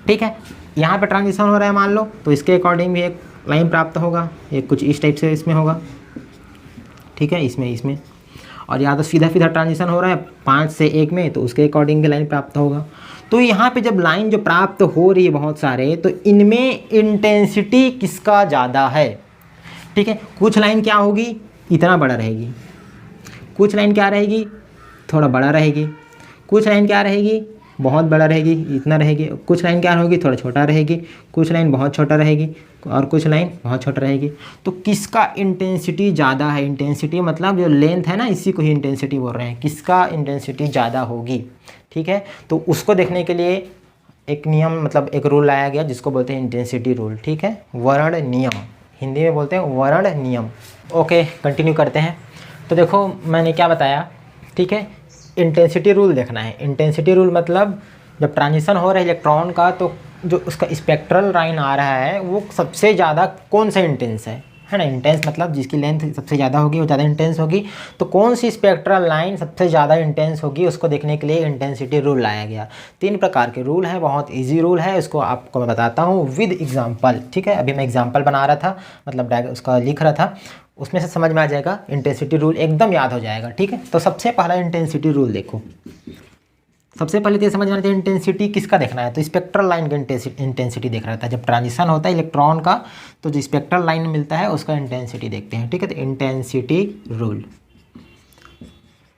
S1: ठीक है। यहाँ पे ट्रांजिशन हो रहा है मान लो, तो इसके अकॉर्डिंग भी एक लाइन प्राप्त होगा, ये कुछ इस टाइप से इसमें होगा, ठीक है, इसमें और या तो सीधा ट्रांजिशन हो रहा है 5 से 1 में, तो उसके अकॉर्डिंग लाइन प्राप्त होगा। तो यहाँ पे जब लाइन जो प्राप्त हो रही है बहुत सारे, तो इनमें इंटेंसिटी किसका ज़्यादा है, ठीक है। कुछ लाइन क्या होगी, इतना बड़ा रहेगी, कुछ लाइन क्या रहेगी, थोड़ा बड़ा रहेगी, कुछ लाइन क्या रहेगी, बहुत बड़ा रहेगी, इतना रहेगी, कुछ लाइन क्या होगी, थोड़ा छोटा रहेगी, कुछ लाइन बहुत छोटा रहेगी, और कुछ लाइन बहुत छोटा रहेगी। तो किसका इंटेंसिटी ज़्यादा है, इंटेंसिटी मतलब जो लेंथ है ना, इसी को ही इंटेंसिटी बोल रहे हैं, किसका इंटेंसिटी ज़्यादा होगी, ठीक है। तो उसको देखने के लिए एक नियम मतलब एक रूल लाया गया जिसको बोलते हैं इंटेंसिटी रूल, ठीक है, वर्ण नियम, हिंदी में बोलते हैं वर्ण नियम। ओके, कंटिन्यू करते हैं। तो देखो मैंने क्या बताया, ठीक है, इंटेंसिटी रूल देखना है। इंटेंसिटी रूल मतलब जब ट्रांजिशन हो रहा है इलेक्ट्रॉन का, तो जो उसका स्पेक्ट्रल लाइन आ रहा है वो सबसे ज़्यादा कौन सा इंटेंस है ना। इंटेंस मतलब जिसकी लेंथ सबसे ज़्यादा होगी वो ज़्यादा इंटेंस होगी। तो कौन सी स्पेक्ट्रल लाइन सबसे ज़्यादा इंटेंस होगी उसको देखने के लिए इंटेंसिटी रूल लाया गया। 3 प्रकार के रूल हैं, बहुत ईजी रूल है, उसको आपको मैं बताता हूँ विद एग्जाम्पल, ठीक है। अभी मैं एग्जाम्पल बना रहा था, मतलब उसका लिख रहा था, उसमें से समझ में आ जाएगा, इंटेंसिटी रूल एकदम याद हो जाएगा, ठीक है। तो सबसे पहला इंटेंसिटी रूल देखो, सबसे पहले तो ये समझ में आना चाहिए इंटेंसिटी किसका देखना है, तो स्पेक्ट्रल लाइन का इंटेंसिटी देख रहा था। जब ट्रांजिशन होता है इलेक्ट्रॉन का, तो जो स्पेक्ट्रल लाइन मिलता है उसका इंटेंसिटी देखते हैं, ठीक है। तो इंटेंसिटी रूल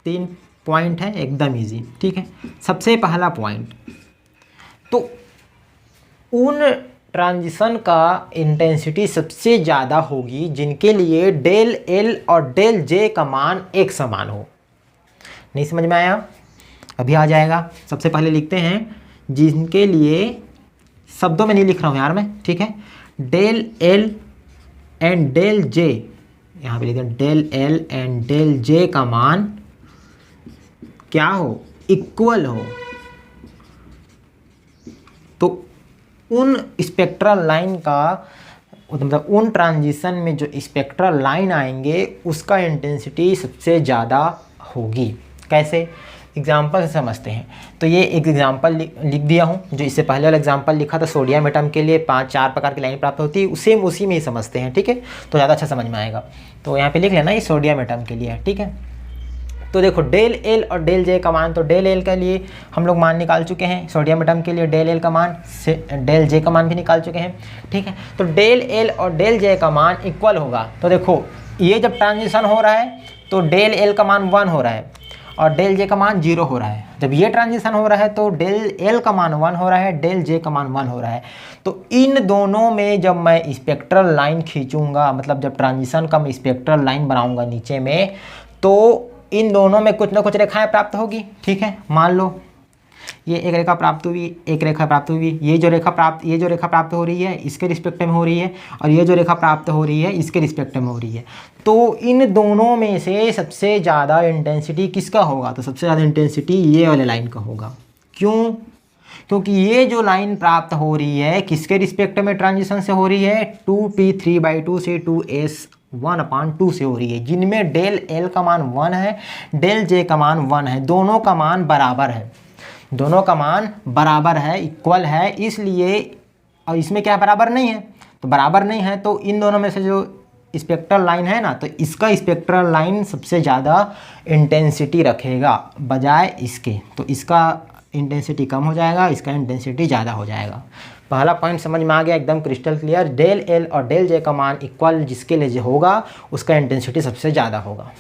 S1: 3 पॉइंट है, एकदम इजी, ठीक है। सबसे पहला पॉइंट, तो उन ट्रांजिशन का इंटेंसिटी सबसे ज़्यादा होगी जिनके लिए डेल एल और डेल जे का मान एक समान हो। नहीं समझ में आया, अभी आ जाएगा। सबसे पहले लिखते हैं जिनके लिए, शब्दों में नहीं लिख रहा हूँ यार मैं, ठीक है, डेल एल एंड डेल जे, यहाँ पे लिखते हैं डेल एल एंड डेल जे का मान क्या हो, इक्वल हो। तो उन स्पेक्ट्रल लाइन का मतलब उन ट्रांजिशन में जो स्पेक्ट्रल लाइन आएंगे उसका इंटेंसिटी सबसे ज़्यादा होगी। कैसे, एग्जाम्पल से समझते हैं। तो ये एक एग्जाम्पल लिख दिया हूँ, जो इससे पहले वाला एग्जाम्पल लिखा था सोडियम एटम के लिए 5-4 प्रकार की लाइन प्राप्त होती है, सेम उसी में ही समझते हैं, ठीक है, तो ज़्यादा अच्छा समझ में आएगा। तो यहाँ पे लिख लेना, ये सोडियम एटम के लिए है, ठीक है। तो देखो डेल एल और डेल जे का मान, तो डेल एल के लिए हम लोग मान निकाल चुके हैं, सोडियम एटम के लिए डेल एल का मान से डेल जे का मान भी निकाल चुके हैं, ठीक है। तो डेल एल और डेल जे का मान इक्वल होगा। तो देखो ये जब ट्रांजिशन हो रहा है तो डेल एल का मान 1 हो रहा है और डेल जे का मान 0 हो रहा है। जब ये ट्रांजिशन हो रहा है तो डेल एल का मान 1 हो रहा है, डेल जे का मान 1 हो रहा है। तो इन दोनों में जब मैं स्पेक्ट्रल लाइन खींचूंगा, मतलब जब ट्रांजिशन का मैं स्पेक्ट्रल लाइन बनाऊंगा नीचे में, तो इन दोनों में कुछ ना कुछ रेखाएं प्राप्त होगी, ठीक है। मान लो ये एक रेखा प्राप्त हुई, एक रेखा प्राप्त हुई, ये जो रेखा प्राप्त हो रही है इसके रिस्पेक्ट में हो रही है, और ये जो रेखा प्राप्त हो रही है इसके रिस्पेक्ट में हो रही है। तो इन दोनों में से सबसे ज़्यादा इंटेंसिटी किसका होगा, तो सबसे ज़्यादा इंटेंसिटी ये वाले लाइन का होगा। क्यों, क्योंकि ये जो लाइन प्राप्त हो रही है किसके रिस्पेक्ट में ट्रांजिशन से हो रही है, 2p3/2 से 2s1/2 से हो रही है, जिनमें डेल एल का मान 1 है, डेल जे का मान 1 है, दोनों का मान बराबर है, दोनों का मान बराबर है, इक्वल है। इसलिए, और इसमें क्या बराबर नहीं है, तो बराबर नहीं है, तो इन दोनों में से जो स्पेक्ट्रल लाइन है ना, तो इसका स्पेक्ट्रल लाइन सबसे ज़्यादा इंटेंसिटी रखेगा बजाय इसके, तो इसका इंटेंसिटी कम हो जाएगा, इसका इंटेंसिटी ज़्यादा हो जाएगा। पहला पॉइंट समझ में आ गया, एकदम क्रिस्टल क्लियर। डेल एल और डेल जे का मान इक्वल जिसके लिए होगा उसका इंटेंसिटी सबसे ज़्यादा होगा,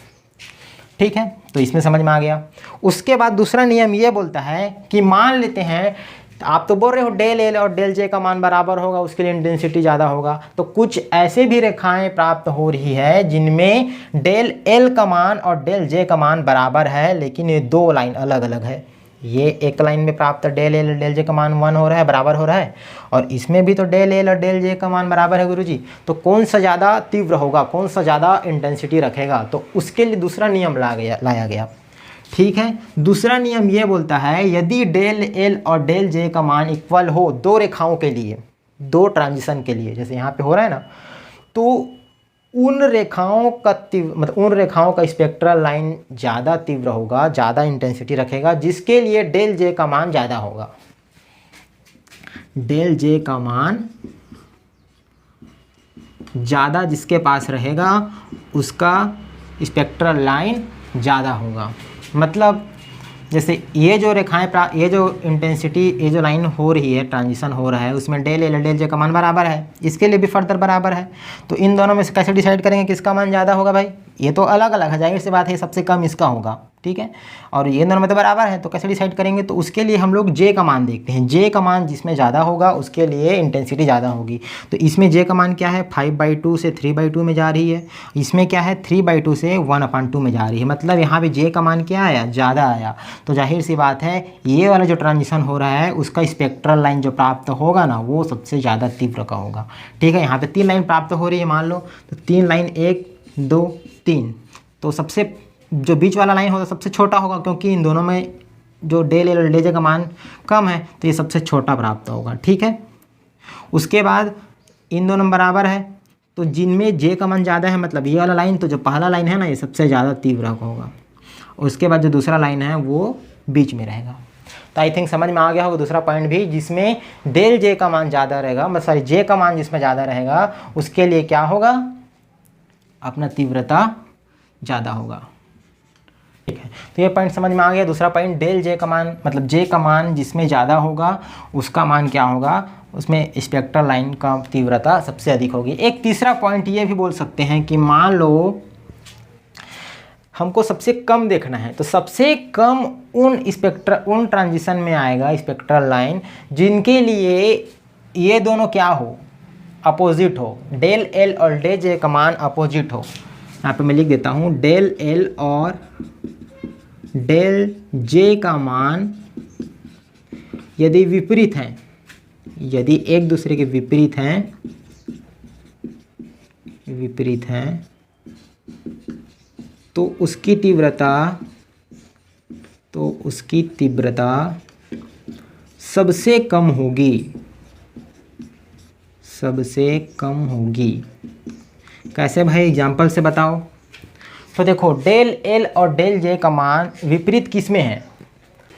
S1: ठीक है। तो इसमें समझ में आ गया। उसके बाद दूसरा नियम ये बोलता है कि मान लेते हैं, आप तो बोल रहे हो डेल एल और डेल जे का मान बराबर होगा, उसके लिए इंटेंसिटी ज़्यादा होगा, तो कुछ ऐसे भी रेखाएं प्राप्त हो रही है जिनमें डेल एल का मान और डेल जे का मान बराबर है, लेकिन ये दो लाइन अलग अलग है। ये एक लाइन में प्राप्त डेल एल डेल जे का मान 1 हो रहा है, बराबर हो रहा है, और इसमें भी तो डेल एल और डेल जे का मान बराबर है गुरुजी। तो कौन सा ज़्यादा तीव्र होगा, कौन सा ज़्यादा इंटेंसिटी रखेगा, तो उसके लिए दूसरा नियम लाया गया। ठीक है, दूसरा नियम ये बोलता है यदि डेल एल और डेल जे का मान इक्वल हो दो रेखाओं के लिए, दो ट्रांजिशन के लिए, जैसे यहाँ पे हो रहा है ना, तो उन रेखाओं का मतलब उन रेखाओं का स्पेक्ट्रल लाइन ज़्यादा तीव्र होगा, ज़्यादा इंटेंसिटी रखेगा, जिसके लिए डेल जे का मान ज़्यादा होगा। डेल जे का मान ज़्यादा जिसके पास रहेगा उसका स्पेक्ट्रल लाइन ज़्यादा होगा। मतलब जैसे ये जो रेखाएं ये जो इंटेंसिटी, ये जो लाइन हो रही है, ट्रांजिशन हो रहा है, उसमें डेल एल डेल जे का मान बराबर है, इसके लिए भी फर्दर बराबर है। तो इन दोनों में से कैसे डिसाइड करेंगे किसका मान ज़्यादा होगा भाई? ये तो अलग अलग है, जाहिर सी बात है, सबसे कम इसका होगा, ठीक है, और ये दोनों में तो बराबर है, तो कैसे डिसाइड करेंगे? तो उसके लिए हम लोग जे का मान देखते हैं। जे का मान जिसमें ज़्यादा होगा उसके लिए इंटेंसिटी ज़्यादा होगी। तो इसमें जे का मान क्या है? 5/2 से 3/2 में जा रही है। इसमें क्या है? 3/2 से 1/2 में जा रही है। मतलब यहाँ पे जे का मान क्या आया? ज़्यादा आया। तो जाहिर सी बात है ये वाला जो ट्रांजिशन हो रहा है उसका स्पेक्ट्रल लाइन जो प्राप्त होगा ना, वो सबसे ज़्यादा तीव्र का होगा। ठीक है, यहाँ पे 3 लाइन प्राप्त हो रही है मान लो, तो 3 लाइन 1 2 3, तो सबसे जो बीच वाला लाइन होगा सबसे छोटा होगा, क्योंकि इन दोनों में जो डेल एल और डेल जे का मान कम है, तो ये सबसे छोटा प्राप्त होगा। ठीक है, उसके बाद इन दोनों बराबर है, तो जिनमें जे का मान ज़्यादा है, मतलब ये वाला लाइन, तो जो पहला लाइन है ना, ये सबसे ज़्यादा तीव्र होगा। उसके बाद जो दूसरा लाइन है वो बीच में रहेगा। तो आई थिंक समझ में आ गया होगा दूसरा पॉइंट भी, जिसमें डेल जे का मान ज़्यादा रहेगा, मतलब सॉरी जे का मान जिसमें ज़्यादा रहेगा उसके लिए क्या होगा? अपना तीव्रता ज़्यादा होगा। ठीक है, तो ये पॉइंट समझ में आ गया। दूसरा पॉइंट, डेल जे का मान, मतलब जे का मान जिसमें ज़्यादा होगा उसका मान क्या होगा? उसमें स्पेक्ट्रल लाइन का तीव्रता सबसे अधिक होगी। एक तीसरा पॉइंट ये भी बोल सकते हैं कि मान लो हमको सबसे कम देखना है, तो सबसे कम उन ट्रांजिशन में आएगा स्पेक्ट्रल लाइन जिनके लिए ये दोनों क्या हो? अपोजिट हो। डेल एल और डेल जे का मान अपोजिट हो। यहाँ पे मैं लिख देता हूँ, डेल एल और डेल जे का मान यदि विपरीत हैं, यदि एक दूसरे के विपरीत हैं, तो उसकी तीव्रता सबसे कम होगी। कैसे भाई? एग्जाम्पल से बताओ। तो देखो, डेल एल और डेल जे का मान विपरीत किस में है?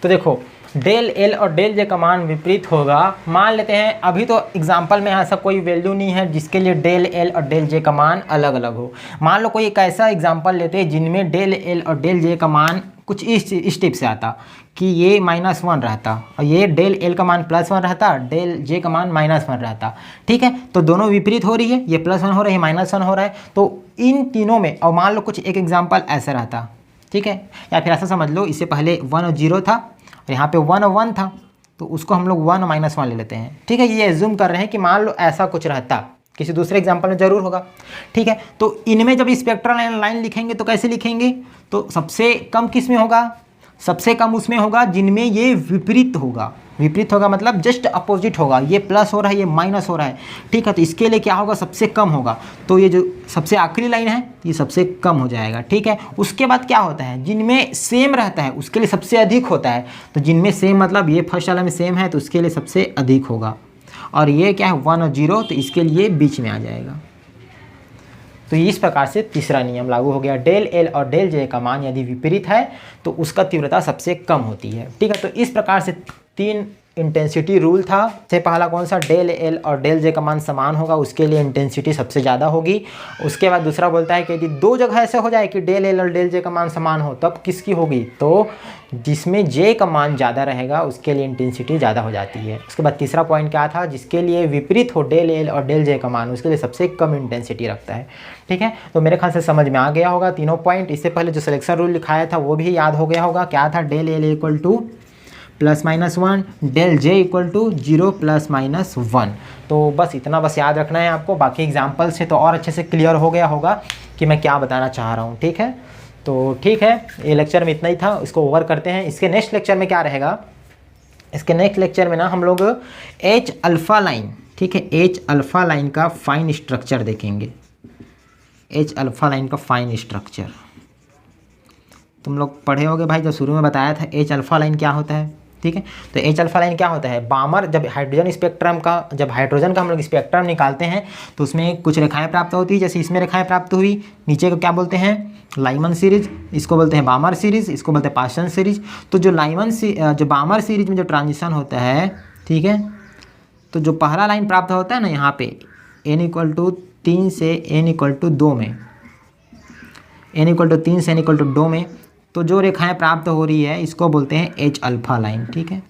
S1: तो देखो, डेल एल और डेल जे का मान विपरीत होगा। मान लेते हैं, अभी तो एग्जाम्पल में ऐसा कोई वैल्यू नहीं है जिसके लिए डेल एल और डेल जे का मान अलग अलग हो। मान लो कोई एक ऐसा एग्जाम्पल लेते हैं जिनमें डेल एल और डेल जे का मान कुछ इस टिप से आता कि ये -1 रहता और ये डेल एल का मान +1 रहता, डेल जे का मान -1 रहता। ठीक है, तो दोनों विपरीत हो रही है, ये +1 हो रहा है, -1 हो रहा है, तो इन तीनों में, और मान लो कुछ एक एग्जाम्पल ऐसा रहता, ठीक है, या फिर ऐसा समझ लो, इससे पहले 1 और 0 था और यहाँ पे 1 और 1 था, तो उसको हम लोग 1 और -1 ले लेते हैं। ठीक है, ये एज्यूम कर रहे हैं कि मान लो ऐसा कुछ रहता, किसी दूसरे एग्जाम्पल में जरूर होगा। ठीक है, तो इनमें जब स्पेक्ट्रल लाइन लिखेंगे तो कैसे लिखेंगे? तो सबसे कम किस में होगा? सबसे कम उसमें होगा जिनमें ये विपरीत होगा। विपरीत होगा मतलब जस्ट अपोजिट होगा, ये प्लस हो रहा है, ये माइनस हो रहा है। ठीक है, तो इसके लिए क्या होगा? सबसे कम होगा। तो ये जो सबसे आखिरी लाइन है ये सबसे कम हो जाएगा। ठीक है, उसके बाद क्या होता है? जिनमें सेम रहता है उसके लिए सबसे अधिक होता है। तो जिनमें सेम मतलब ये फर्स्ट वाला में सेम है तो उसके लिए सबसे अधिक होगा, और ये क्या है? 1 और 0, तो इसके लिए बीच में आ जाएगा। तो इस प्रकार से तीसरा नियम लागू हो गया। डेल एल और डेल जे का मान यदि विपरीत है तो उसका तीव्रता सबसे कम होती है। ठीक है, तो इस प्रकार से 3 इंटेंसिटी रूल था। से पहला कौन सा? डेल एल और डेल जे का मान समान होगा, उसके लिए इंटेंसिटी सबसे ज़्यादा होगी। उसके बाद दूसरा बोलता है कि यदि 2 जगह ऐसे हो जाए कि डेल एल और डेल जे का मान समान हो, तब किसकी होगी? तो जिसमें जे का मान ज़्यादा रहेगा उसके लिए इंटेंसिटी ज़्यादा हो जाती है। उसके बाद तीसरा पॉइंट क्या था? जिसके लिए विपरीत हो डेल एल और डेल जे का मान, उसके लिए सबसे कम इंटेंसिटी रखता है। ठीक है, तो मेरे ख्याल से समझ में आ गया होगा तीनों पॉइंट। इससे पहले जो सिलेक्शन रूल लिखाया था वो भी याद हो गया होगा। क्या था? Del L equal to +-1, del J equal to 0 +-1। तो बस इतना बस याद रखना है आपको। बाकी एग्जाम्पल से तो और अच्छे से क्लियर हो गया होगा कि मैं क्या बताना चाह रहा हूँ। ठीक है, तो ठीक है, ये लेक्चर में इतना ही था, इसको ओवर करते हैं। इसके नेक्स्ट लेक्चर में क्या रहेगा, इसके नेक्स्ट लेक्चर में ना हम लोग एच अल्फ़ा लाइन, ठीक है, एच अल्फ़ा लाइन का फाइन स्ट्रक्चर देखेंगे। एच अल्फ़ा लाइन का फाइन स्ट्रक्चर तुम लोग पढ़े होगे भाई, जब शुरू में बताया था एच अल्फ़ा लाइन क्या होता है, ठीक है। तो एच अल्फ़ा लाइन क्या होता है, बामर जब हाइड्रोजन स्पेक्ट्रम का, जब हाइड्रोजन का हम लोग स्पेक्ट्रम निकालते हैं तो उसमें कुछ रेखाएं प्राप्त होती है, जैसे इसमें रेखाएं प्राप्त हुई, नीचे को क्या बोलते हैं, लाइमन सीरीज, इसको बोलते हैं बामर सीरीज, इसको बोलते हैं पाशन सीरीज। तो जो जो बामर सीरीज में जो ट्रांजिशन होता है, ठीक है, तो जो पहला लाइन प्राप्त होता है ना यहाँ पे n=3 से n=2 में, n=3 से n=2 में, तो जो रेखाएं प्राप्त हो रही है इसको बोलते हैं एच अल्फ़ा लाइन, ठीक है,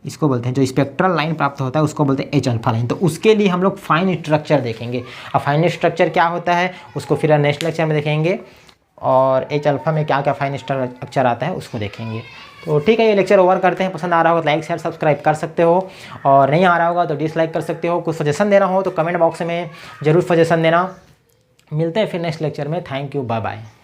S1: इसको बोलते हैं, जो स्पेक्ट्रल लाइन प्राप्त होता है उसको बोलते हैं एच अल्फ़ा लाइन। तो उसके लिए हम लोग फाइन स्ट्रक्चर देखेंगे। अब फाइन स्ट्रक्चर क्या होता है उसको फिर नेक्स्ट लेक्चर में देखेंगे, और एच अल्फ़ा में क्या क्या फाइन स्ट्रक्चर आता है उसको देखेंगे। तो ठीक है, ये लेक्चर ओवर करते हैं। पसंद आ रहा होगा तो लाइक शेयर सब्सक्राइब कर सकते हो, और नहीं आ रहा होगा तो डिसलाइक कर सकते हो। कुछ सजेशन देना हो तो कमेंट बॉक्स में ज़रूर सजेशन देना। मिलते हैं फिर नेक्स्ट लेक्चर में। Thank you, bye bye.